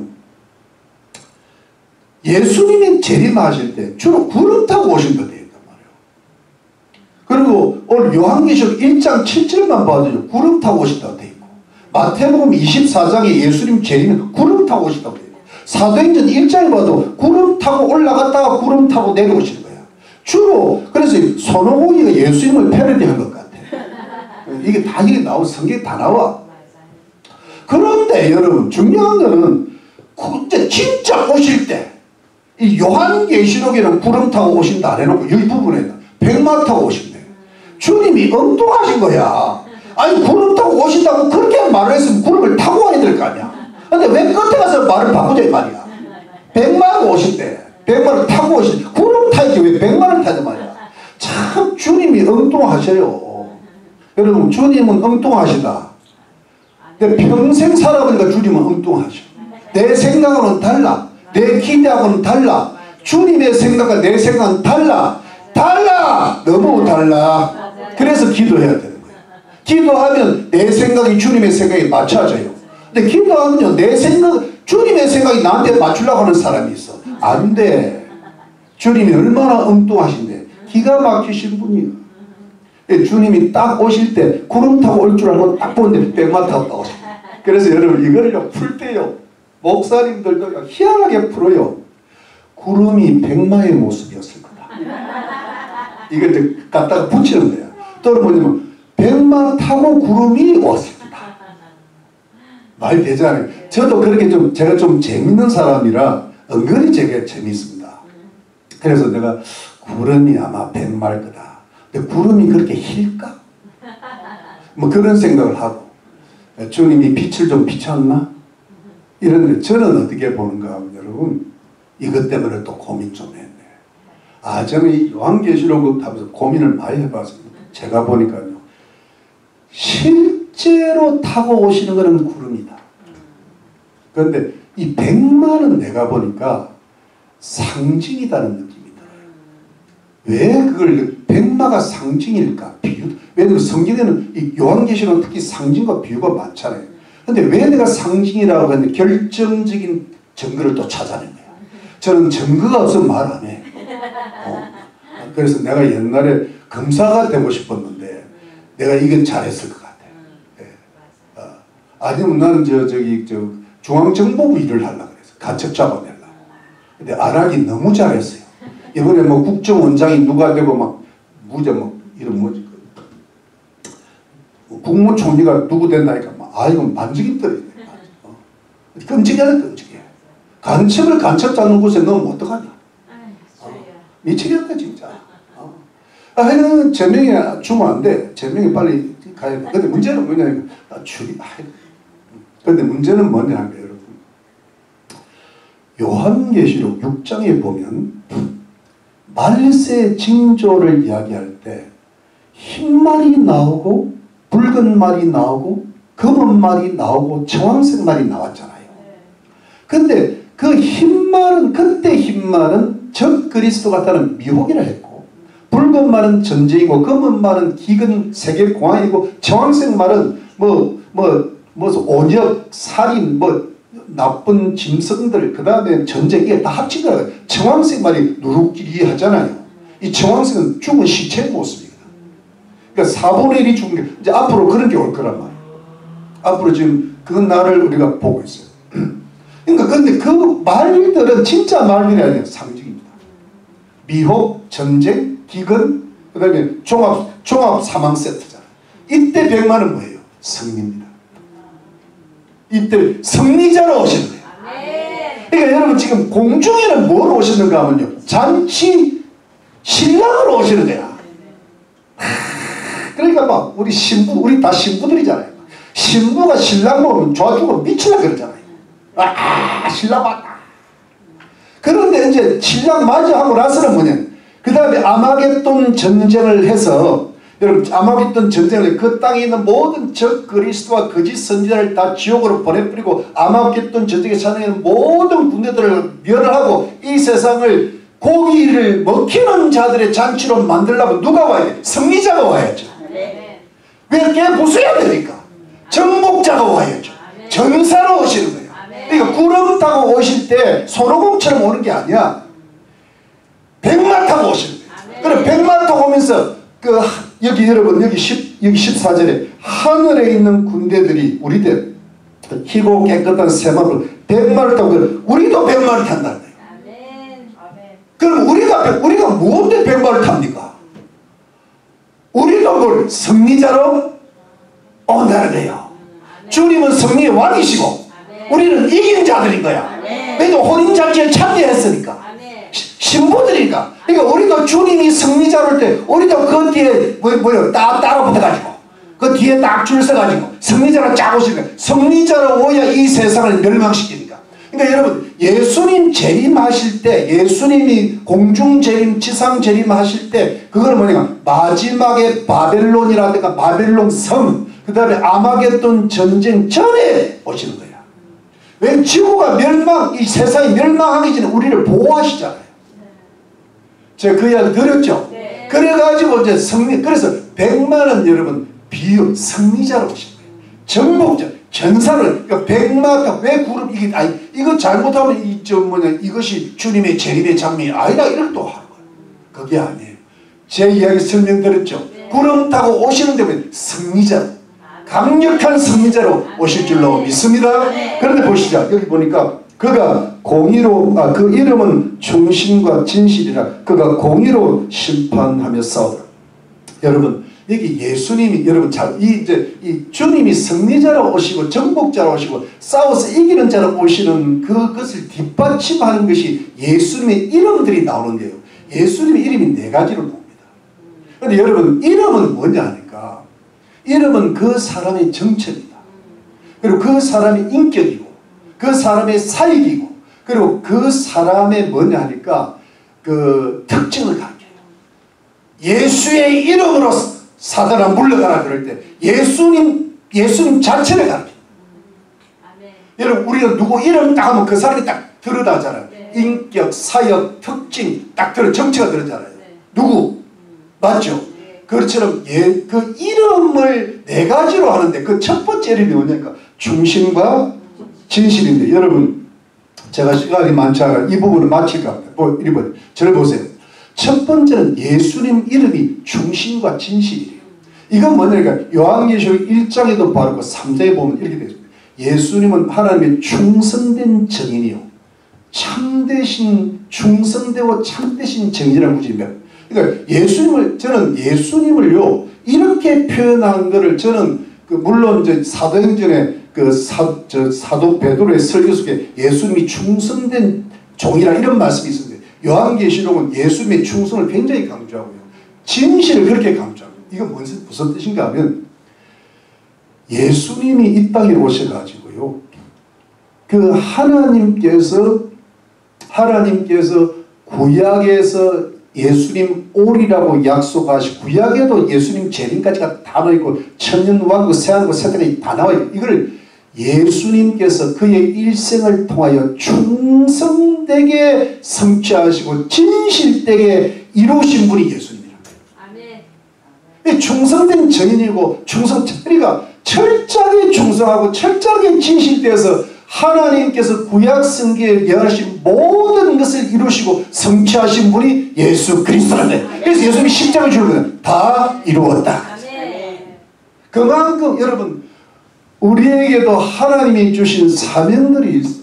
예수님이 재림하실 때 주로 구름 타고 오신다 되어 있단 말이에요. 그리고 오늘 요한계시록 1장 7절만 봐도 구름 타고 오신다고 되어 있고 마태복음 24장에 예수님 재림은 구름 타고 오신다고 되어 있고 사도행전 1장에 봐도 구름 타고 올라갔다가 구름 타고 내려오시는 거예요. 주로 그래서 손오공이가 예수님을 패러디한 것 같아요. 이게 다 이게 나와 성경에 다 나와. 그런데 여러분 중요한 거는 진짜 오실 때 이 요한계시록에는 구름 타고 오신다 안 해놓고 이 부분에는 백마 타고 오신대. 주님이 엉뚱하신 거야. 아니 구름 타고 오신다고 그렇게 말을 했으면 구름을 타고 와야 될 거 아니야. 근데 왜 끝에 가서 말을 바꾸자 이 말이야. 백마로 오신대. 백마를 타고 오신 구름 타야지 왜 백마를 타냐 말이야. 참 주님이 엉뚱하셔요. 여러분 주님은 엉뚱하시다. 내 평생 살아보니까 주님은 엉뚱하셔. 내 생각하고는 달라. 내 기대하고는 달라. 주님의 생각과 내 생각은 달라. 너무 달라. 그래서 기도해야 되는 거예요. 기도하면 내 생각이 주님의 생각에 맞춰져요. 근데 기도하면요 내 생각 주님의 생각이 나한테 맞추려고 하는 사람이 있어. 안 돼. 주님이 얼마나 엉뚱하신데 기가 막히신 분이에요. 주님이 딱 오실 때 구름 타고 올 줄 알고 딱 보는데 백마 타고 오셔. 그래서 여러분 이거를요 풀 때요 목사님들도 희한하게 풀어요. 구름이 백마의 모습이었을 거다. 이거 이제 갖다가 붙이는 거야. 또는 뭐냐면 백마 타고 구름이 왔을 거다. 말 되잖아요. 저도 그렇게 제가 좀 재밌는 사람이라 은근히 제게 재밌습니다. 그래서 내가 구름이 아마 백마일 거다. 근데 구름이 그렇게 힐까? 뭐 그런 생각을 하고 주님이 빛을 좀 비쳤나? 이런데 저는 어떻게 보는가 하면 여러분 이것 때문에 또 고민 좀 했네. 저는 이 요한계시록 하면서 고민을 많이 해봤습니다. 제가 보니까요 실제로 타고 오시는 것은 구름이다. 그런데 이 백마는 내가 보니까 상징이다는 느낌이 들어요. 왜 그걸 백마가 상징일까? 비유. 왜냐면 성경에는 이 요한계시록은 특히 상징과 비유가 많잖아요. 근데 왜 내가 상징이라고 했는데 결정적인 증거를 또 찾아낸 거야. 저는 증거가 없으면 말 안 해. 그래서 내가 옛날에 검사가 되고 싶었는데 내가 이건 잘했을 것 같아요. 네. 아니면 나는 저기 중앙정보부 일을 하려고 그랬어. 간첩 잡아내려고. 근데 안 하기 너무 잘했어요. 이번에 뭐 국정원장이 누가 되고 막 이런 뭐지 국무총리가 누구 된다니까 이건 만지긴 떨어지네. 끔찍하다 끔찍해. 간첩을 간첩 잡는 곳에 넣으면 어떡하냐. 미치겠다 진짜. 하여튼 제명이 주면 안 돼. 제명이 빨리 가야 돼. 근데 문제는 뭐냐면 근데 문제는 뭐냐면 여러분 요한계시록 6장에 보면 말세 징조를 이야기할 때 흰 말이 나오고 붉은 말이 나오고 검은 말이 나오고 청황색 말이 나왔잖아요. 근데 그 흰 말은, 그때 흰 말은 적 그리스도 같다는 미혹이라 했고, 붉은 말은 전쟁이고, 검은 말은 기근 세계 공황이고, 청황색 말은 온역, 살인, 나쁜 짐승들, 그 다음에 전쟁, 이게 다 합친 거예요. 청황색 말이 누룩끼리 하잖아요. 이 청황색은 죽은 시체의 모습이거든. 그러니까 4분의 1이 죽은 게, 이제 앞으로 그런 게 올 거란 말이에요. 앞으로 지금 그 날을 우리가 보고 있어요. 그러니까 근데 그 말들은 진짜 말들이 아니에요. 상징입니다. 미혹, 전쟁, 기근, 그 다음에 종합 사망 세트잖아요. 이때 백마는 뭐예요? 승리입니다. 이때 승리자로 오시는 거예요. 그러니까 여러분 지금 공중에는 뭘 오시는가 하면요. 잔치 신랑으로 오시는 거야. 그러니까 막 우리 다 신부들이잖아요. 신부가 신랑 보면 좋아 죽어 미치려 그러잖아요. 신랑 봤다. 그런데 이제 신랑 맞이하고 나서는 뭐냐. 그 다음에 아마겟돈 전쟁을 해서, 여러분 아마겟돈 전쟁을 그 땅에 있는 모든 적 그리스도와 거짓 선지자를 다 지옥으로 보내버리고 아마겟돈 전쟁에 참여하는 모든 군대들을 멸하고 이 세상을 고기를 먹히는 자들의 잔치로 만들려면 누가 와야 돼? 승리자가 와야죠. 왜 이렇게 부숴야 되니까? 정복자가 와야죠. 전사로 오시는 거예요. 그러니까 구름 타고 오실 때 손오공처럼 오는 게 아니야. 백마 타고 오시는 거예요. 그럼 백마 타고 오면서 여기 여러분 여기 14절에 하늘에 있는 군대들이 우리들 희고 깨끗한 새마을 백마를 타고, 우리도 백마를 탄다는 거예요. 그럼 우리가 무엇에 백마를 탑니까? 우리도 뭘 승리자로 온다는 거예요. 주님은 승리의 왕이시고 우리는 이긴 자들인 거야. 왜냐면 혼인잔치에 참여했으니까. 신부들이니까. 그러니까 우리도 주님이 승리자로 올 때 우리도 그 뒤에 딱 따라 붙어가지고 그 뒤에 딱 줄 서가지고 승리자로 쫙 오시니까, 승리자로 오야 이 세상을 멸망시키니까. 그러니까 여러분 예수님 재림하실 때, 예수님이 공중 재림 지상 재림하실 때 그거는 뭐냐, 마지막에 바벨론이라든가 바벨론 성, 그 다음에 아마겟돈 전쟁 전에 오시는 거야. 왜? 지구가 이 세상이 멸망하기 전에 우리를 보호하시잖아요. 제가 그 이야기 드렸죠. 그래가지고 이제 그래서 백마는 여러분 비유 승리자로 오신 거예요. 정복자, 전사를, 그러니까 백마가 왜 구름, 이거 잘못하면 이것이 주님의 재림의 장면이 아니다, 이렇게 또 하는 거예요. 그게 아니에요. 제 이야기 설명드렸죠. 구름 타고 오시는 데면 승리자, 강력한 승리자로 오실 줄로 믿습니다. 그런데 보시죠. 여기 보니까 그가 공의로, 그 이름은 충신과 진실이라, 그가 공의로 심판하며 싸우더라. 여러분 여기 예수님이, 여러분 이 주님이 승리자로 오시고 정복자로 오시고 싸워서 이기는 자로 오시는 그것을 뒷받침하는 것이 예수님의 이름들이 나오는데요. 예수님의 이름이 4가지로 나옵니다. 그런데 여러분 이름은 뭐냐 하니까, 이름은 그 사람의 정체입니다. 그리고 그 사람의 인격이고 그 사람의 사역이고 그리고 그 사람의 뭐냐 하니까 그 특징을 가르쳐요. 예수의 이름으로 사단아 물러가라 그럴 때 예수님 자체를 가르쳐요. 여러분 우리가 누구 이름 딱 하면 그 사람이 딱 드러나잖아요. 인격, 사역, 특징 딱 정체가 드러나잖아요. 누구? 맞죠? 그것처럼 그 이름을 4가지로 하는데 그 첫 번째 이름이 뭐냐니까 충신과 진실인데, 여러분 제가 시간이 많지 않아 이 부분을 마칠까 합니다. 저를 보세요. 첫 번째는 예수님 이름이 충신과 진실이에요. 이건 뭐냐니까 요한계시록 1장에도 바르고 3장에 보면 이렇게 되어 있습니다. 예수님은 하나님의 충성된 증인이요 참되신, 충성되고 참되신 증인이라는 구절입니다. 그러니까 저는 예수님을요 이렇게 표현한 것을 저는 물론 이제 사도행전에 사도 베드로의 설교 속에 예수님이 충성된 종이라 이런 말씀이 있습니다. 요한계시록은 예수님의 충성을 굉장히 강조하고요. 진실을 그렇게 강조합니다. 이건 무슨 뜻인가 하면 예수님이 이 땅에 오셔가지고요. 그 하나님께서 하나님께서 구약에서 예수님 오리라고 약속하시고 구약에도 예수님 재림까지가 다 나와있고 천년왕국 새하늘국 새땅이 다 나와있고 이걸 예수님께서 그의 일생을 통하여 충성되게 성취하시고 진실되게 이루신 분이 예수님이라는 거예요. 아멘. 충성된 증인이고 우리가 철저하게 충성하고 철저하게 진실되어서 하나님께서 구약 성경에 예언하신 모든 것을 이루시고 성취하신 분이 예수 그리스도라는 거예요. 그래서 예수님이 십자가를 주는 거예요. 다 이루었다. 그만큼 여러분 우리에게도 하나님이 주신 사명들이 있어.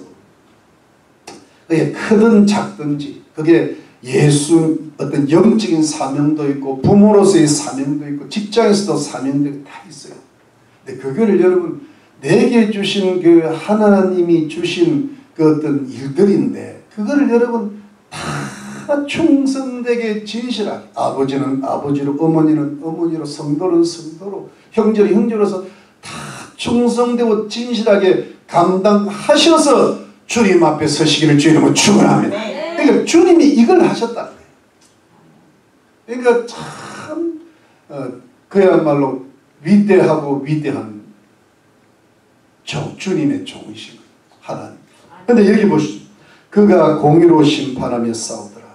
그게 크든 작든지 그게 예수 어떤 영적인 사명도 있고 부모로서의 사명도 있고 직장에서도 사명들이 다 있어요. 근데 그거를 여러분 내게 주신 그 하나님이 주신 그 어떤 일들인데 그거를 여러분 다 충성되게 진실하게 아버지는 아버지로 어머니는 어머니로 성도는 성도로 형제는 형제로서 다 충성되고 진실하게 감당하셔서 주님 앞에 서시기를 주님은 축원합니다. 그러니까 주님이 이걸 하셨다는 거예요. 그러니까 참 그야말로 위대하고 위대한 주님의 종이신 거예요. 하나님. 근데 여기 보시죠. 그가 공의로 심판하며 싸우더라.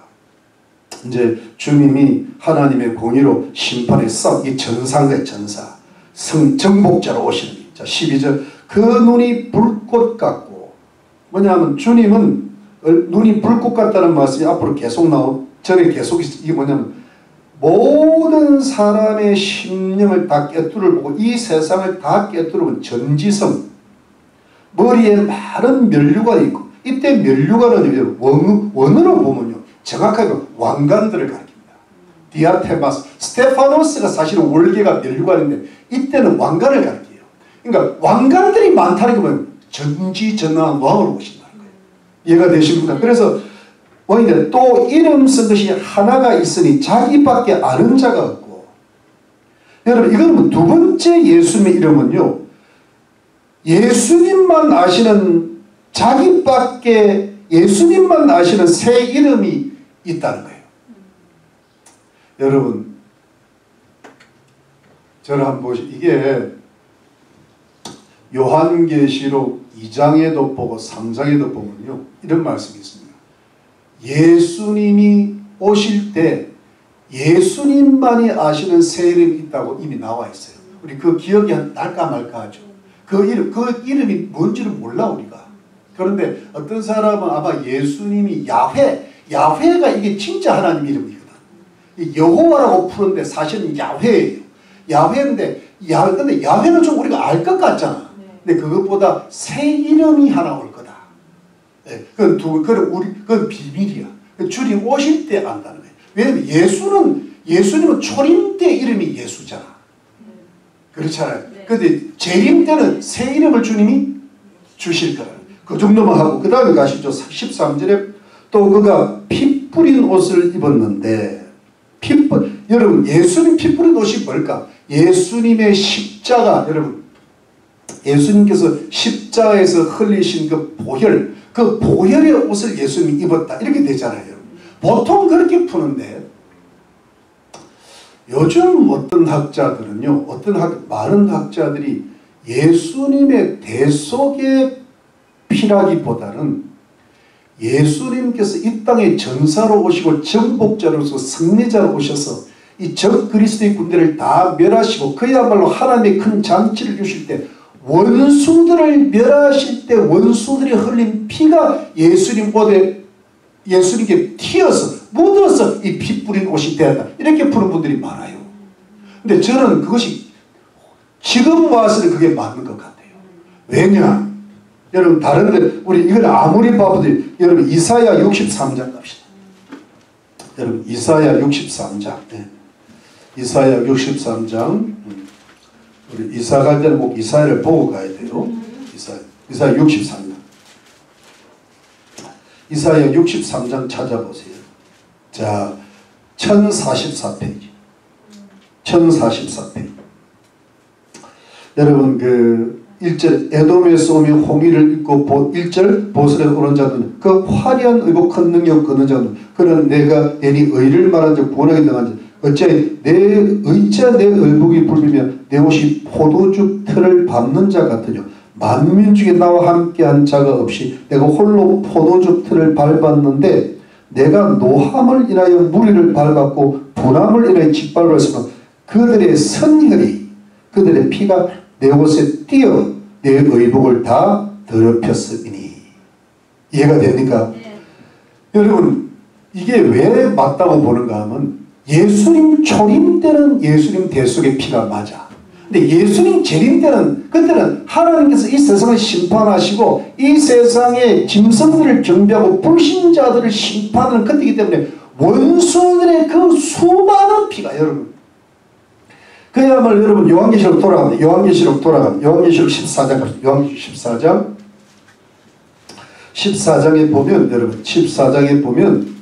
이제 주님이 하나님의 공의로 심판에 싸우 이 전사인가요? 전사. 정복자로 오시는 거예요. 자 12절 그 눈이 불꽃 같고 뭐냐면 주님은 눈이 불꽃 같다는 말씀이 앞으로 계속 전에 계속 이게 뭐냐면 모든 사람의 심령을 다 꿰뚫을 보고 이 세상을 다 꿰뚫으면 전지성 머리에 많은 면류관이 있고 이때 면류관은 원어로 보면요 정확하게 왕관들을 가리킵니다. 디아테마스 스테파노스가 사실은 월계가 면류관인데 이때는 왕관을 가리켜요. 그러니까 왕관들이 많다는 건 전지전능한 왕으로 오신다는 거예요. 이해가 되십니까? 그래서 왕인데 또 이름 쓴 것이 하나가 있으니 자기밖에 아는 자가 없고 여러분 이건 두 번째 예수님의 이름은요 예수님만 아시는 자기밖에 예수님만 아시는 새 이름이 있다는 거예요. 여러분 저를 한번 보시죠. 이게 요한계시록 2장에도 보고 3장에도 보면요 이런 말씀이 있습니다. 예수님이 오실 때 예수님만이 아시는 새 이름이 있다고 이미 나와 있어요. 우리 그 기억이 날까 말까 하죠. 그 이름이 뭔지를 몰라 우리가. 그런데 어떤 사람은 아마 예수님이 야훼가 이게 진짜 하나님 이름이거든. 여호와라고 푸는데 사실은 야훼예요. 야훼인데 근데 야훼는 좀 우리가 알 것 같잖아. 근데 그것보다 새 이름이 하나 올 거다. 네, 그건 비밀이야. 주님 오실 때 안다는 거예요. 왜냐면 예수님은 초림 때 이름이 예수잖아. 그렇잖아요. 그런데 재림 때는 새 이름을 주님이 주실 거라. 그 정도만 하고 그 다음에 가시죠. 13절에 또 그가 피 뿌린 옷을 입었는데 여러분 예수님 피 뿌린 옷이 뭘까? 예수님의 십자가 여러분 예수님께서 십자가에서 흘리신 그 보혈의 옷을 예수님이 입었다 이렇게 되잖아요. 보통 그렇게 푸는데 요즘 어떤 학자들은요 많은 학자들이 예수님의 대속의 피라기보다는 예수님께서 이 땅에 전사로 오시고 정복자로서 승리자로 오셔서 이 적그리스도의 군대를 다 멸하시고 그야말로 하나님의 큰 잔치를 주실 때 원수들을 멸하실 때 원수들이 흘린 피가 예수님께 튀어서 묻어서 이 피 뿌린 옷이 되었다 이렇게 푸는 분들이 많아요. 근데 저는 그것이 지금 와서는 그게 맞는 것 같아요. 왜냐 여러분 다른데 우리 이걸 아무리 봐도 여러분 이사야 63장 갑시다. 여러분 이사야 63장 네. 이사야 63장 우리 이사 갈 때는 꼭 이사야를 보고 가야 돼요. 이사야 63장 이사야 63장 찾아보세요. 자 1044페이지 1044페이지 여러분 1절 에돔에서 오며 홍의를 입고 1절 보슬에 오른 자는 그 화려한 의복 큰 능력 거는 자는 그는 내가 애니 의를 말한 자 구원하게 당한 자 어찌하여 내 의복이 붉으며 내 옷이 포도주 틀을 밟는 자 같으뇨 만민 중에 나와 함께한 자가 없이 내가 홀로 포도주 틀을 밟았는데 내가 노함을 인하여 무리를 밟았고 분함을 인하여 짓밟았으면 그들의 선혈이 그들의 피가 내 옷에 띄어 내 의복을 다 더럽혔으니. 이해가 됩니까? 네. 여러분 이게 왜 맞다고 보는가 하면 예수님 초림 때는 예수님 대속의 피가 맞아. 근데 예수님 재림 때는 그때는 하나님께서 이 세상을 심판하시고 이 세상의 짐승들을 경배하고 불신자들을 심판하는 그때이기 때문에 원수들의 그 수많은 피가 여러분 그야말로 여러분 요한계시록 돌아갑니다. 요한계시록 14장 갑시다. 요한계시록 14장에 보면 여러분 14장에 보면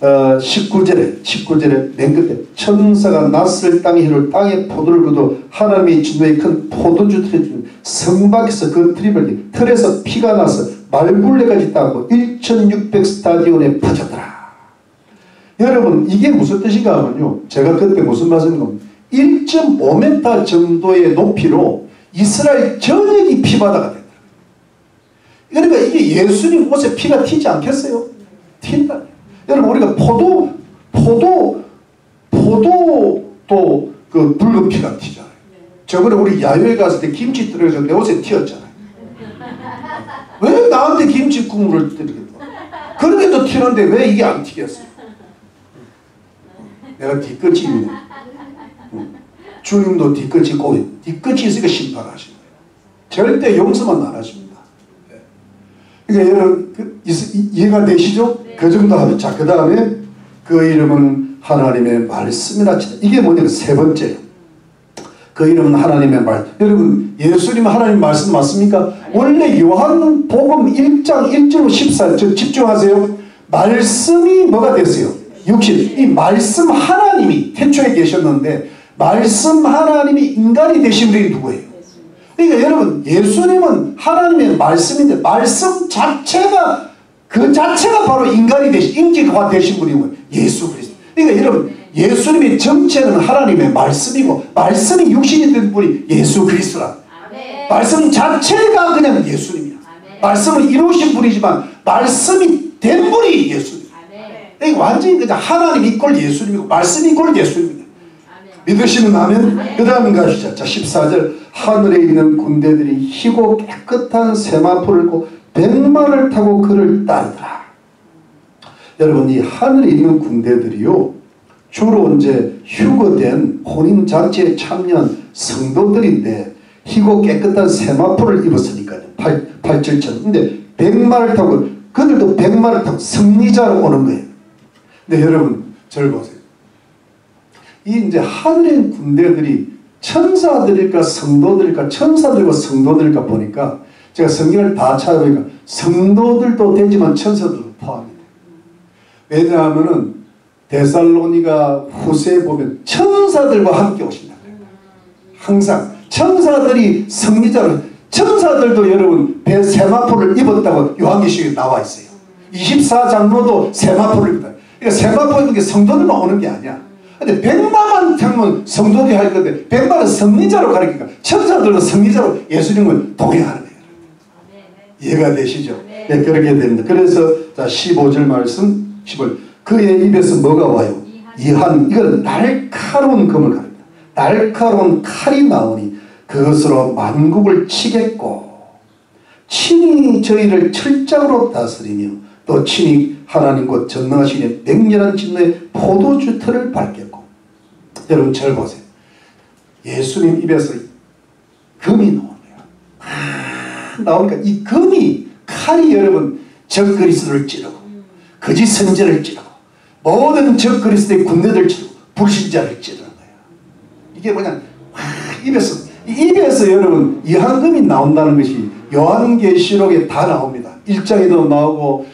19절에 맨 끝에 천사가 낯을 땅에 히를 땅에 포도를 거둬 하나님의 진노의 큰 포도주 틀에 성 밖에서 그 틀에서 피가 나서 말굴레까지 따고 1600스타디온에 퍼졌더라. 여러분 이게 무슨 뜻인가 하면요 제가 그때 무슨 말씀인가 1.5m 정도의 높이로 이스라엘 전역이 피바다가 됐다. 그러니까 이게 예수님 옷에 피가 튀지 않겠어요? 튄다. 여러분 우리가 포도도 그 붉은 피가 튀잖아요. 저번에 우리 야외에 갔을 때 김치 떨어져서 내 옷에 튀었잖아요. 왜 나한테 김치 국물을 떨어졌어? 그렇게 또 튀는데 왜 이게 안 튀겠어요? 내가 뒤끝이 있네. 주님도 뒤끝이 고이 뒤끝이 있으니까 심판하시는 거예요. 절대 용서만 안 하십니다. 그러니까 여러분 이해가 되시죠? 네. 그 정도 하면 자 그 다음에 그 이름은 하나님의 말씀이라 치다. 이게 뭐냐면 세 번째요. 그 이름은 하나님의 말. 여러분 예수님 하나님 말씀 맞습니까? 원래 요한복음 1장 1절 14절 집중하세요. 말씀이 뭐가 됐어요? 육신. 이 말씀 하나님이 태초에 계셨는데 말씀 하나님이 인간이 되신 분이 누구예요? 그러니까 여러분 예수님은 하나님의 말씀인데 말씀 자체가 그 자체가 바로 인간이 되신 인격화 되신 분이 뭐예요? 예수 그리스도. 그러니까 여러분 예수님의 정체는 하나님의 말씀이고 말씀이 육신이 된 분이 예수 그리스도라. 말씀 자체가 그냥 예수님이야. 말씀을 이루신 분이지만 말씀이 된 분이 예수님. 그러니까 완전히 그냥 하나님 이꼴 예수님이고 말씀 이꼴 예수님입니다. 믿으시면 아멘. 그 다음에 가시죠. 자 14절 하늘에 있는 군대들이 희고 깨끗한 세마포를 입고 백마를 타고 그를 따르더라. 여러분 이 하늘에 있는 군대들이요 주로 이제 휴거된 혼인잔치에 참여한 성도들인데 희고 깨끗한 세마포를 입었으니까요. 8절처럼. 근데 백마를 타고 그들도 백마를 타고 승리자로 오는 거예요. 근데 여러분 저를 보세요. 이 이제 하늘의 군대들이 천사들일까 성도들일까 천사들과 성도들일까 보니까 제가 성경을 다 찾아보니까 성도들도 되지만 천사들도 포함입니다. 왜냐하면은 데살로니가 후세에 보면 천사들과 함께 오신다. 항상 천사들이 승리자로 천사들도 여러분 세마포를 입었다고 요한계시록에 나와 있어요. 24장로도 세마포를 입었다. 그러니까 세마포 입은 게 성도들만 오는 게 아니야. 근데 백마만 타면 성도들이 할 건데 백마는 승리자로 가르치니까 천사들도 승리자로 예수님을 동행하는 거예요. 이해가 되시죠? 네, 그렇게 됩니다. 그래서 자 15절 말씀 15절 그의 입에서 뭐가 와요? 이한 이건 날카로운 검을 가릅니다. 날카로운 칼이 나오니 그것으로 만국을 치겠고 친히 저희를 철장으로 다스리며 또 친히 하나님 곧 전능하시니 맹렬한 진노의 포도주 틀을 밟겠고. 여러분 잘 보세요. 예수님 입에서 금이 나오는 거예요. 나오니까 이 금이 칼이 여러분 적그리스도를 찌르고 거짓 선지자를 찌르고 모든 적그리스도의 군대들을 찌르고 불신자를 찌르는 거예요. 이게 뭐냐 입에서 여러분 이한금이 나온다는 것이 요한계시록에 다 나옵니다. 1장에도 나오고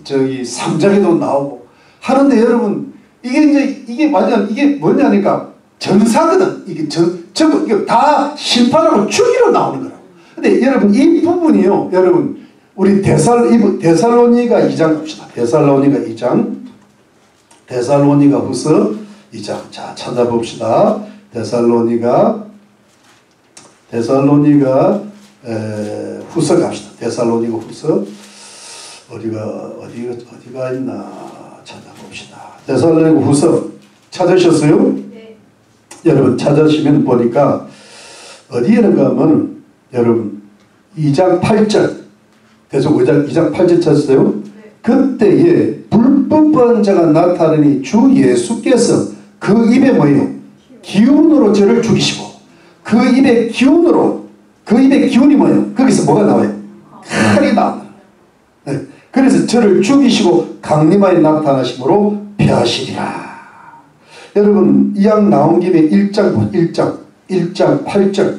저기 3장에도 나오고 하는데 여러분 이게 뭐냐니까 전사거든. 이게 전부 이거 다 심판하고 죽이러 나오는 거라고. 근데 여러분 이 부분이요. 여러분 우리 데살로니가 2장 갑시다. 데살로니가 2장. 데살로니가 후서 2장. 자, 찾아봅시다. 데살로니가 후서 갑시다. 데살로니가 후서 어디가 있나 찾아봅시다. 데살로니가 후서 찾으셨어요? 네. 여러분 찾으시면 보니까 어디에는가 하면 여러분 2장 8절 대성구장 2장 8절 찾으세요? 네. 그때에 불법한 자가 나타나니 주 예수께서 그 입에 뭐예요? 기운으로 저를 죽이시고 그 입의 기운이 뭐예요? 거기서 뭐가 나와요? 칼이 나옵니다. 네. 그래서 저를 죽이시고 강림하에 나타나심으로 폐하시리라. 여러분 이왕 나온 김에 1장 8절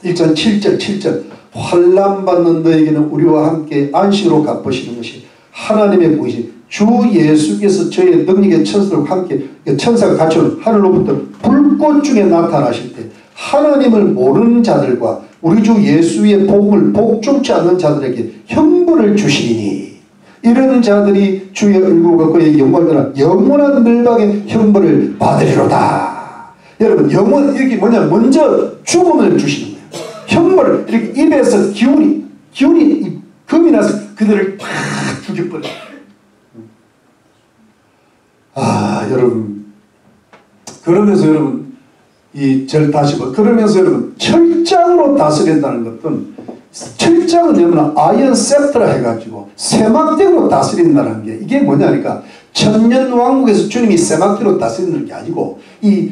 1장 7절 환난 받는 너에게는 우리와 함께 안식으로 갚으시는 것이 하나님의 복이시 주 예수께서 저의 능력의 천사들과 함께 천사가 같이 오는 하늘로부터 불꽃 중에 나타나실 때 하나님을 모르는 자들과 우리 주 예수의 복음을 복종치 않는 자들에게 형벌을 주시니 이런 자들이 주의 얼굴과 그의 영광을 떠나 영원한 멸망의 형벌을 받으리로다. 여러분 영원 이렇게 뭐냐 먼저 죽음을 주시는 거예요. 형벌을 이렇게 입에서 기운이 금이 나서 그들을 팍 죽여버려요. 여러분 그러면서 여러분 그러면서 여러분 철장으로 다스린다는 것은 철장은 여러분 아이언 셉트라 해가지고 세막대로 다스린다는 게 이게 뭐냐니까 천년왕국에서 주님이 세막대로 다스리는 게 아니고 이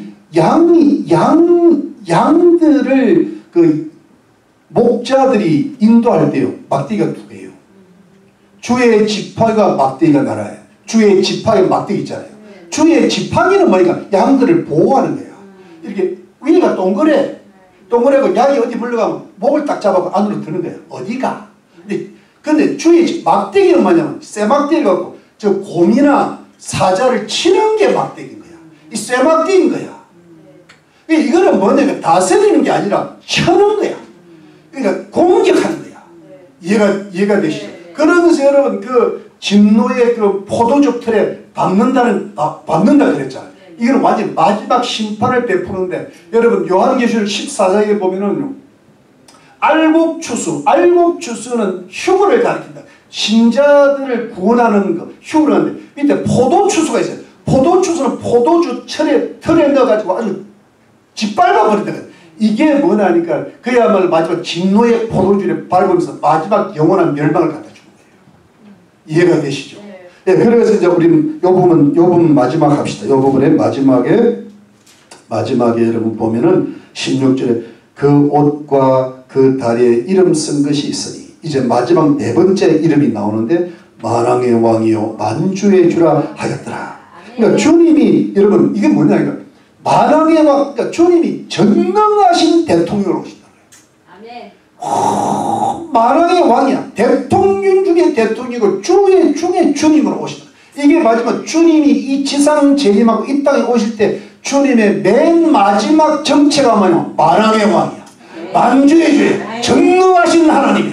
양들을 그 목자들이 인도할 때요 막대기가 두 개예요. 주의 지팡이가 막대기가 나라예요. 주의 지팡이 막대기 있잖아요. 주의 지팡이는 뭐니까 양들을 보호하는 거야. 이렇게 위가 동그래고 양이 어디 물러가면 목을 딱 잡아서 안으로 드는 거예요. 어디가? 근데 주의 막대기는 뭐냐면 쇠막대기 갖고 저 곰이나 사자를 치는 게 막대기인 거야. 이 쇠막대기인 거야. 이거는 뭐냐면 다스리는 게 아니라 쳐는 거야. 그러니까 공격하는 거야. 이해가 되시죠? 그러면서 여러분 그 진노의 그 포도주 틀에 받는다 그랬잖아요. 이건 완전 마지막 심판을 베푸는데 여러분 요한계시록 14장에 보면은 알곡추수는 휴거를 가리킨다. 신자들을 구원하는 거 휴거를 하는데 밑에 포도추수가 있어요. 포도추수는 포도주 틀에 넣어가지고 아주 짓밟아 버린다. 이게 뭐냐니까 그야말로 마지막 진노의 포도주를 밟으면서 마지막 영원한 멸망을 갖다 주는 거예요. 이해가 되시죠? 네, 그래서 이제 우리는 요 부분 마지막 합시다. 요 부분의 마지막에 여러분 보면은 16절에 그 옷과 그 다리에 이름 쓴 것이 있으니 이제 마지막 네 번째 이름이 나오는데 만왕의 왕이요 만주의 주라 하였더라. 그러니까 주님이 여러분 이게 뭐냐니까 만왕의 왕, 그러니까 주님이 전능하신 대통령으로 오신다. 만왕의 왕이야. 대통령 중에 대통령이고 주의 중에 주님으로 오신다. 이게 마지막 주님이 이 지상 재림하고 이 땅에 오실 때 주님의 맨 마지막 정체가 뭐냐? 만왕의 왕이야. 만주의 주의 전능하신 하나님,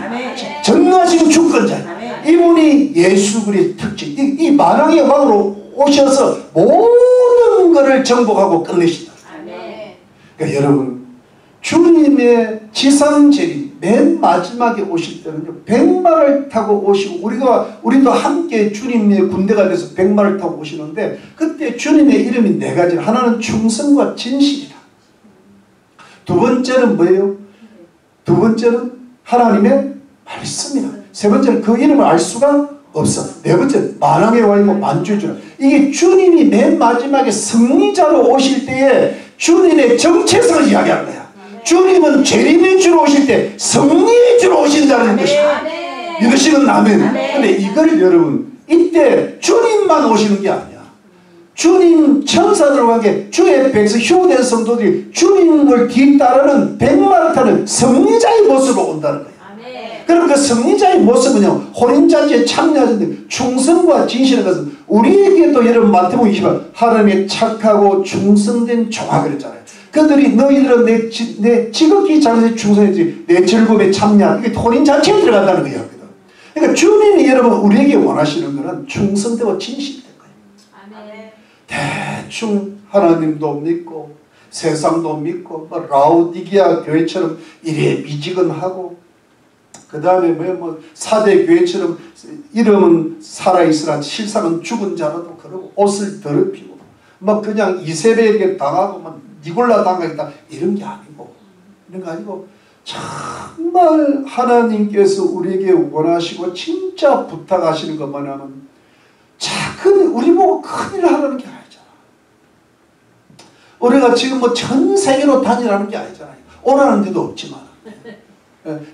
전능하신 주권자. 이분이 예수 그리스도의 특징. 이 만왕의 왕으로 오셔서 모든 것을 정복하고 끝내신다. 그러니까 여러분 주님의 지상재림 맨 마지막에 오실 때는요 백마를 타고 오시고 우리도 함께 주님의 군대가 돼서 백마를 타고 오시는데 그때 주님의 이름이 네 가지. 하나는 충성과 진실이라. 두 번째는 뭐예요? 두 번째는 하나님의 말씀이라. 세 번째는 그 이름을 알 수가 없어. 네 번째는 만왕의 왕이고 만주의 주라. 이게 주님이 맨 마지막에 승리자로 오실 때에 주님의 정체성을 이야기하는 거야. 주님은 재림의 주로 오실 때 승리의 주로 오신다는 것이다. 믿으시는 아멘. 근데 이걸 여러분 이때 주님만 오시는 게 아니야. 주님 천사들과 함께 주의 백성 휴된 성도들이 주님을 뒤따르는 백마를 타는 승리자의 모습으로 온다는 거야. 그럼 그 승리자의 모습은요 혼인잔치에 참여하는데 충성과 진실의 것은 우리에게도 여러분 마태복음 20장 하나님의 착하고 충성된 종아 그랬잖아요. 그들이 너희들은 내 지극히 작은 충성했지 내 즐거움에 참냐. 이게 혼인 자체에 들어간다는 거예요. 그러니까 주님이 여러분 우리에게 원하시는 것은 충성되고 진실된 거예요. 아멘. 대충 하나님도 믿고 세상도 믿고 뭐 라우디기아 교회처럼 이래 미지근하고 그 다음에 뭐 사대 교회처럼 이름은 살아있으나 실상은 죽은 자라도 그러고 옷을 더럽히고 막 그냥 이세벨에게 당하고 막 니골라 당하겠다 이런 게 아니고 이런 거 아니고 정말 하나님께서 우리에게 원하시고 진짜 부탁하시는 것만 하면 작은 우리 보고 큰일 하라는 게 아니잖아. 우리가 지금 뭐 전 세계로 다니라는 게 아니잖아요. 오라는 데도 없지만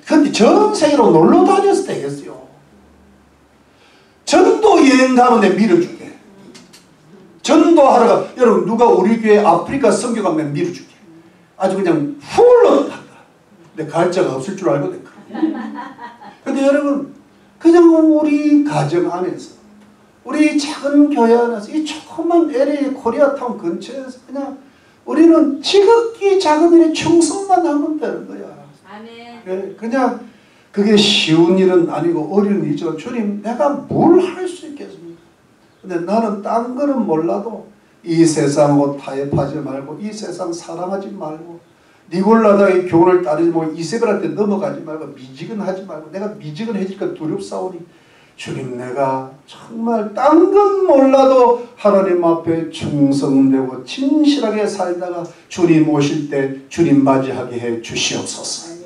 근데 전 세계로 놀러 다녀서 되겠어요. 전도 여행 가는데 밀어줄게. 전도하러 가. 여러분 누가 우리 교회 아프리카 선교 가면 밀어줄게. 아주 그냥 훌러 간다. 근데 갈 자가 없을 줄 알거든. 근데 여러분 그냥 우리 가정 안에서 우리 작은 교회 안에서 이 조그만 LA 코리아타운 근처에서 그냥 우리는 지극히 작은 일에 충성만 하면 되는 거야. 아멘. 그냥 그게 쉬운 일은 아니고 어려운 일이죠. 주님 내가 뭘 할 수 있겠습니까? 근데 나는 딴 거는 몰라도 이 세상하고 타협하지 말고 이 세상 사랑하지 말고 니골라다의 교훈을 따르지 말고 이세벨한테 넘어가지 말고 미지근하지 말고 내가 미지근해질까 두렵사오니 주님 내가 정말 딴 건 몰라도 하나님 앞에 충성되고 진실하게 살다가 주님 오실 때 주님 맞이하게 해 주시옵소서.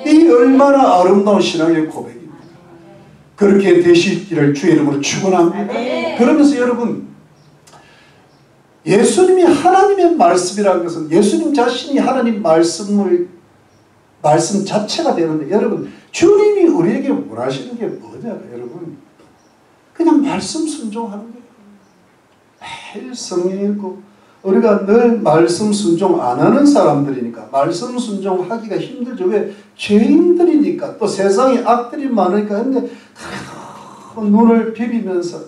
이 얼마나 아름다운 신앙의 고백입니다. 그렇게 되시기를 주의 이름으로 축원합니다. 그러면서 여러분 예수님이 하나님의 말씀이라는 것은 예수님 자신이 하나님 말씀 자체가 되는데 여러분 주님이 우리에게 원하시는 게 뭐냐 여러분 그냥 말씀 순종하는 거예요. 매일 성경 읽고 우리가 늘 말씀 순종 안 하는 사람들이니까 말씀 순종하기가 힘들죠. 왜? 죄인들이니까 또 세상에 악들이 많으니까 근데 눈을 비비면서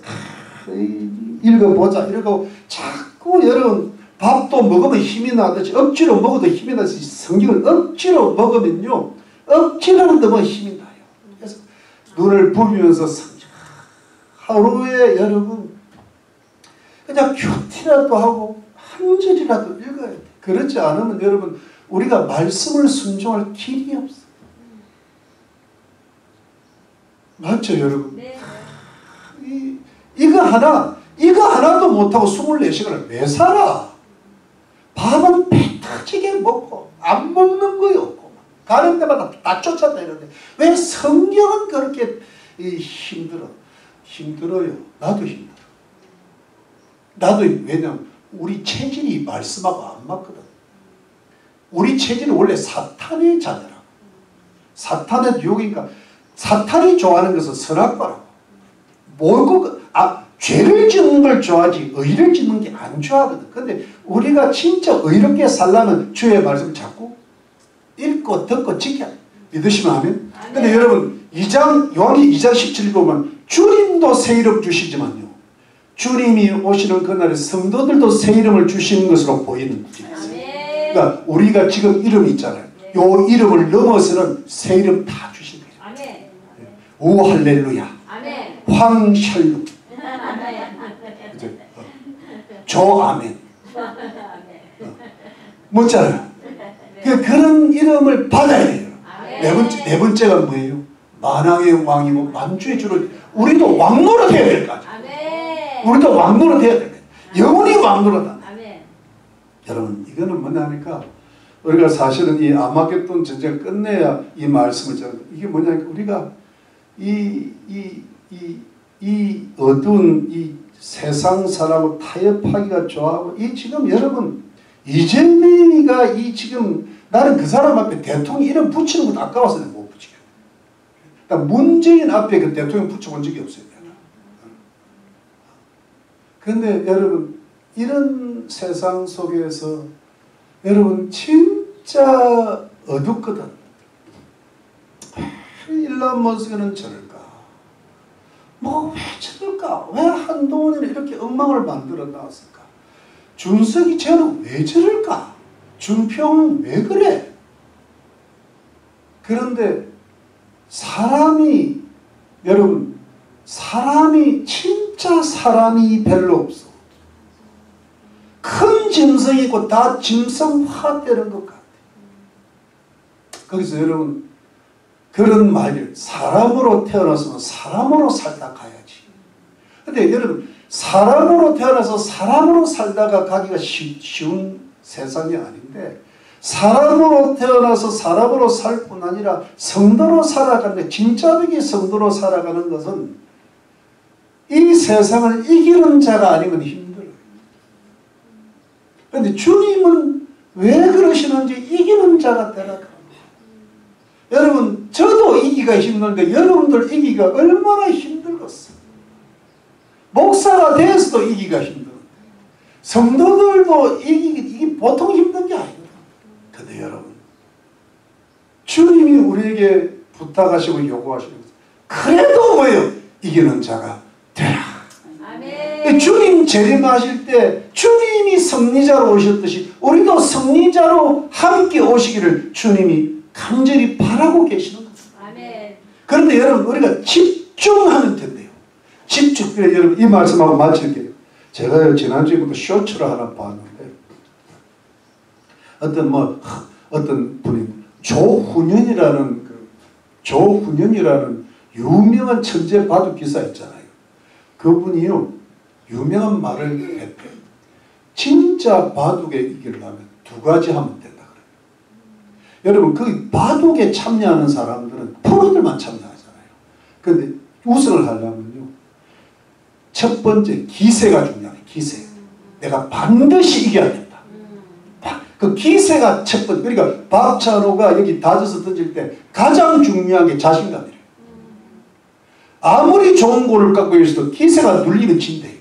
읽어보자 이러고 자꾸 여러분 밥도 먹으면 힘이 나듯이 억지로 먹어도 힘이 나듯이 성경을 억지로 먹으면요 억지로 넣으면 힘이 나요. 그래서 눈을 부비면서 하루에 여러분 그냥 큐티라도 하고 한 절이라도 읽어야 돼. 그렇지 않으면 여러분 우리가 말씀을 순종할 길이 없어. 맞죠 여러분? 네. 이거 하나도 못하고 24시간을 왜 살아? 밥은 배 터지게 먹고 안 먹는 거이 없고 가는 데마다 다 쫓아다니는데 왜 성경은 그렇게 힘들어요. 나도 힘들어. 나도 왜냐면 우리 체질이 말씀하고 안 맞거든. 우리 체질은 원래 사탄의 자녀라고. 사탄의 유혹이니까 사탄이 좋아하는 것은 선악과라고. 죄를 짓는 걸 좋아하지 의를 짓는 게 안 좋아하거든. 근데 우리가 진짜 의롭게 살려면 주의 말씀을 자꾸 읽고 듣고 지켜야 돼. 믿으시면 아멘. 근데 여러분 요한기 2장 17절 보면 주님도 새 이름 주시지만요. 주님이 오시는 그날에 성도들도 새 이름을 주시는 것으로 보이는 거죠. 그러니까 우리가 지금 이름이 있잖아요. 요 이름을 넘어서는 새 이름 다 주신 거예요. 오 할렐루야. 황셜루. 조 아멘. 뭐잖아요. 그런 이름을 받아야 돼요. 네 번째가 뭐예요? 만왕의 왕이고 만주의 주를 우리도 왕 노릇해야 될 거 아니에요. 우리도 왕 노릇해야 될 거예요. 영원히 왕 노릇한다. 여러분 이거는 뭐냐 하니까 우리가 사실은 이 아마겟돈 전쟁 끝내야 이 말씀을 전하는 이게 뭐냐니까 우리가 이 어두운 이 세상 사람을 타협하기가 좋아하고 이 지금 여러분 이재명이가 이 지금 나는 그 사람 앞에 대통령 이름 붙이는 것도 아까워서 내가 못 붙이겠다. 그러니까 문재인 앞에 그 대통령 붙여본 적이 없어요. 그런데 여러분 이런 세상 속에서 여러분 진짜 어둡거든. 일란 머스크는 저럴까? 뭐 왜 저럴까? 왜 한동훈이는 이렇게 엉망을 만들어 놨을까? 준석이 쟤는 왜 저럴까? 준평은 왜 그래? 그런데 사람이, 여러분, 사람이, 진짜 사람이 별로 없어. 큰 짐승이 있고 다 짐승화되는 것 같아. 거기서 여러분, 그런 말을, 사람으로 태어났으면 사람으로 살다 가야지. 근데 여러분, 사람으로 태어나서 사람으로 살다가 가기가 쉬운 세상이 아닌데, 사람으로 태어나서 사람으로 살 뿐 아니라 성도로 살아가는데, 진짜적인 성도로 살아가는 것은 이 세상을 이기는 자가 아니면 힘들어요. 그런데 주님은 왜 그러시는지 이기는 자가 되라. 여러분, 저도 이기가 힘든데 여러분들 이기가 얼마나 힘들겠어요. 목사가 돼서도 이기가 힘든데, 성도들도 이게 보통 힘든 게 아니거든. 근데 여러분, 주님이 우리에게 부탁하시고 요구하시는 것은, 그래도 뭐예요? 이기는 자가 되라. 아멘. 주님 재림하실 때 주님이 승리자로 오셨듯이 우리도 승리자로 함께 오시기를 주님이 간절히 바라고 계시는 거죠. 아멘. 그런데 여러분, 우리가 집중하면 된대요. 집중. 그래, 여러분, 이 말씀하고 마칠게요. 제가 지난주부터 쇼츠를 하나 봤는데, 어떤 분이 조훈현이라는 유명한 천재 바둑 기사 있잖아요. 그분이요, 유명한 말을 했대요. 진짜 바둑에 이기려면 두 가지 하면 된다 그래요. 여러분, 그 바둑에 참여하는 사람들은 프로들만 참여하잖아요. 그런데 우승을 하려면요, 첫 번째 기세가 중요해요. 기세. 내가 반드시 이겨야 된다. 그 기세가 첫 번째. 그러니까 박찬호가 여기 다져서 던질 때 가장 중요한 게 자신감이래요. 아무리 좋은 골을 갖고 있어도 기세가 눌리면 진대요.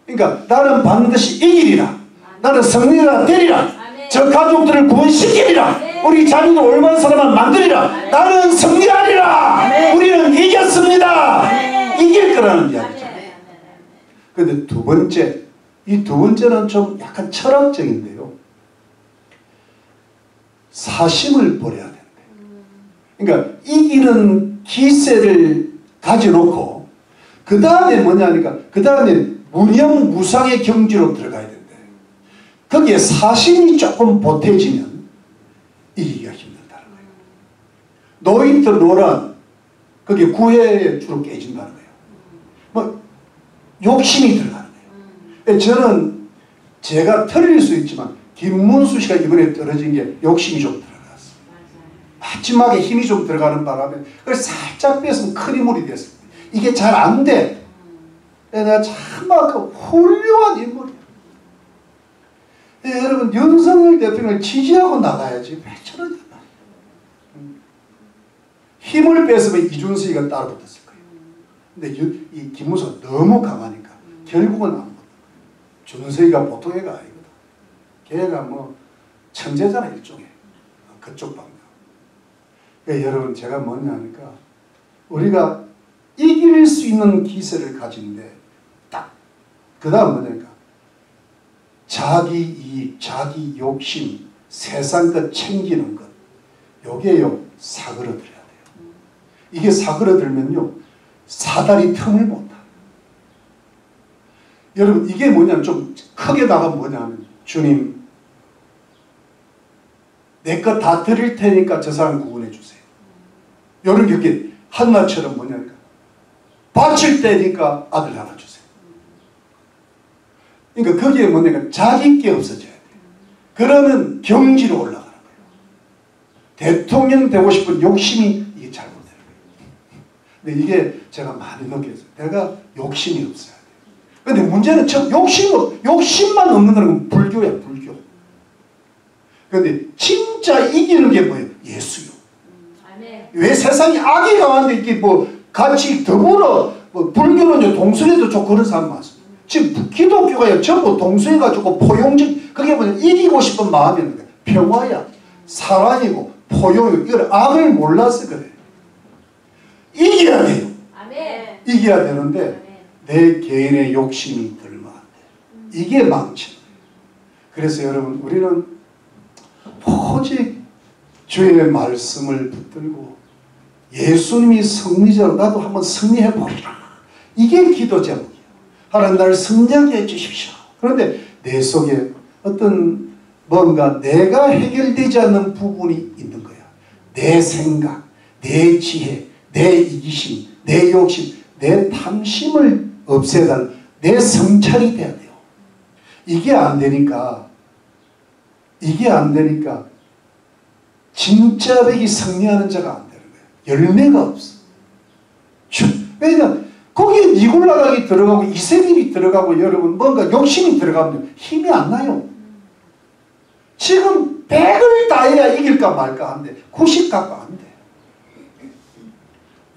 그러니까 나는 반드시 이기리라. 나는 승리라 되리라. 저 가족들을 구원시키리라. 우리 자녀들 올바른 사람을 만들리라. 나는 승리하리라. 우리는 이겼습니다. 이길 거라는 이야기잖아요. 그런데 두 번째, 이 두 번째는 좀 약간 철학적인데요. 사심을 버려야 된대. 그러니까 이기는 기세를 가져놓고 그 다음에 뭐냐니까, 그 다음에 무념무상의 경지로 들어가야 된대. 거기에 사심이 조금 보태지면 이기기가 힘들다는 거예요. 노인트 노란, 거기에 구애에 주로 깨진다는 거예요. 뭐 욕심이 들어가는 거예요. 저는 제가 틀릴 수 있지만 김문수 씨가 이번에 떨어진 게 욕심이 좀 들어갔어요. 마지막에 힘이 좀 들어가는 바람에 그걸 살짝 뺐으면 큰 인물이 됐습니다. 이게 잘 안 돼. 내가 참막 훌륭한 인물이야. 여러분, 윤석열 대통령을 지지하고 나가야지 왜 저러냐. 힘을 뺐으면 이준석이가 따로 붙었을 거예요. 근데 이 김문수가 너무 강하니까 결국은 안 붙는 거예요. 준석이가 보통 애가 아니거든. 걔가 뭐 천재잖아, 일종의. 그쪽 방향. 그러니까 여러분, 제가 뭐냐 하니까 우리가 이길 수 있는 기세를 가진데, 딱 그 다음 뭐냐니까 자기 이익, 자기 욕심, 세상 것 챙기는 것, 요게요 사그러들어야 돼요. 이게 사그러들면요 사다리 틈을 못 타요. 여러분, 이게 뭐냐면 좀 크게 나가면 뭐냐면, 주님 내 것 다 드릴 테니까 저 사람 구원해 주세요. 이런 게 이렇게 한나처럼 뭐냐니까 바칠 때니까 아들 하나 주세요. 그러니까 거기에 뭐냐니까 자기 게 없어져야 돼요. 그러면 경지로 올라가는 거예요. 대통령 되고 싶은 욕심이 이게 잘못되는 거예요. 근데 이게 제가 많이 느꼈어요. 내가 욕심이 없어야 돼요. 근데 문제는 욕심만 없는 거는 불교야, 불교. 그런데 진짜 이기는 게 뭐예요? 예수요. 왜 세상이 악이 강한데 이게 뭐 같이 더불어, 뭐 불교는 동성애도 좋고 그런 사람 많습니다. 지금 기독교가 전부 동성애가지고 포용적, 그게 뭐냐, 이기고 싶은 마음이 있는 거예요. 평화야, 사랑이고 포용이고, 이걸 악을 몰라서 그래. 이겨야 돼요. 아멘. 이겨야 되는데 아멘. 내 개인의 욕심이 들면 안 돼. 이게 망치는 거예요. 그래서 여러분, 우리는 오직 주의 말씀을 붙들고 예수님이 승리자로 나도 한번 승리해 보리라. 이게 기도 제목이에요. 하나님 나를 승리하게 해주십시오. 그런데 내 속에 어떤 뭔가 내가 해결되지 않는 부분이 있는 거야. 내 생각, 내 지혜, 내 이기심, 내 욕심, 내 탐심을 없애달라. 내 성찰이 돼야 돼요. 이게 안 되니까 진짜 백이 승리하는 자가 안 되는 거예요. 열매가 없어. 왜냐하면 거기에 니골라각이 들어가고 이세벨이 들어가고 여러분 뭔가 욕심이 들어가면 힘이 안 나요. 지금 100을 다 해야 이길까 말까 하는데 90 갖고 안 돼.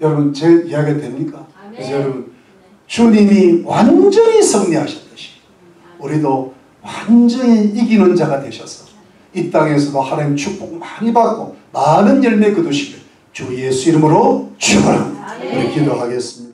여러분 제 이야기가 됩니까? 그래서 여러분 주님이 완전히 승리하셨듯이 우리도 완전히 이기는 자가 되셔서 이 땅에서도 하나님 축복 많이 받고 많은 열매 거두시길 주 예수 이름으로 축원합니다. 기도하겠습니다.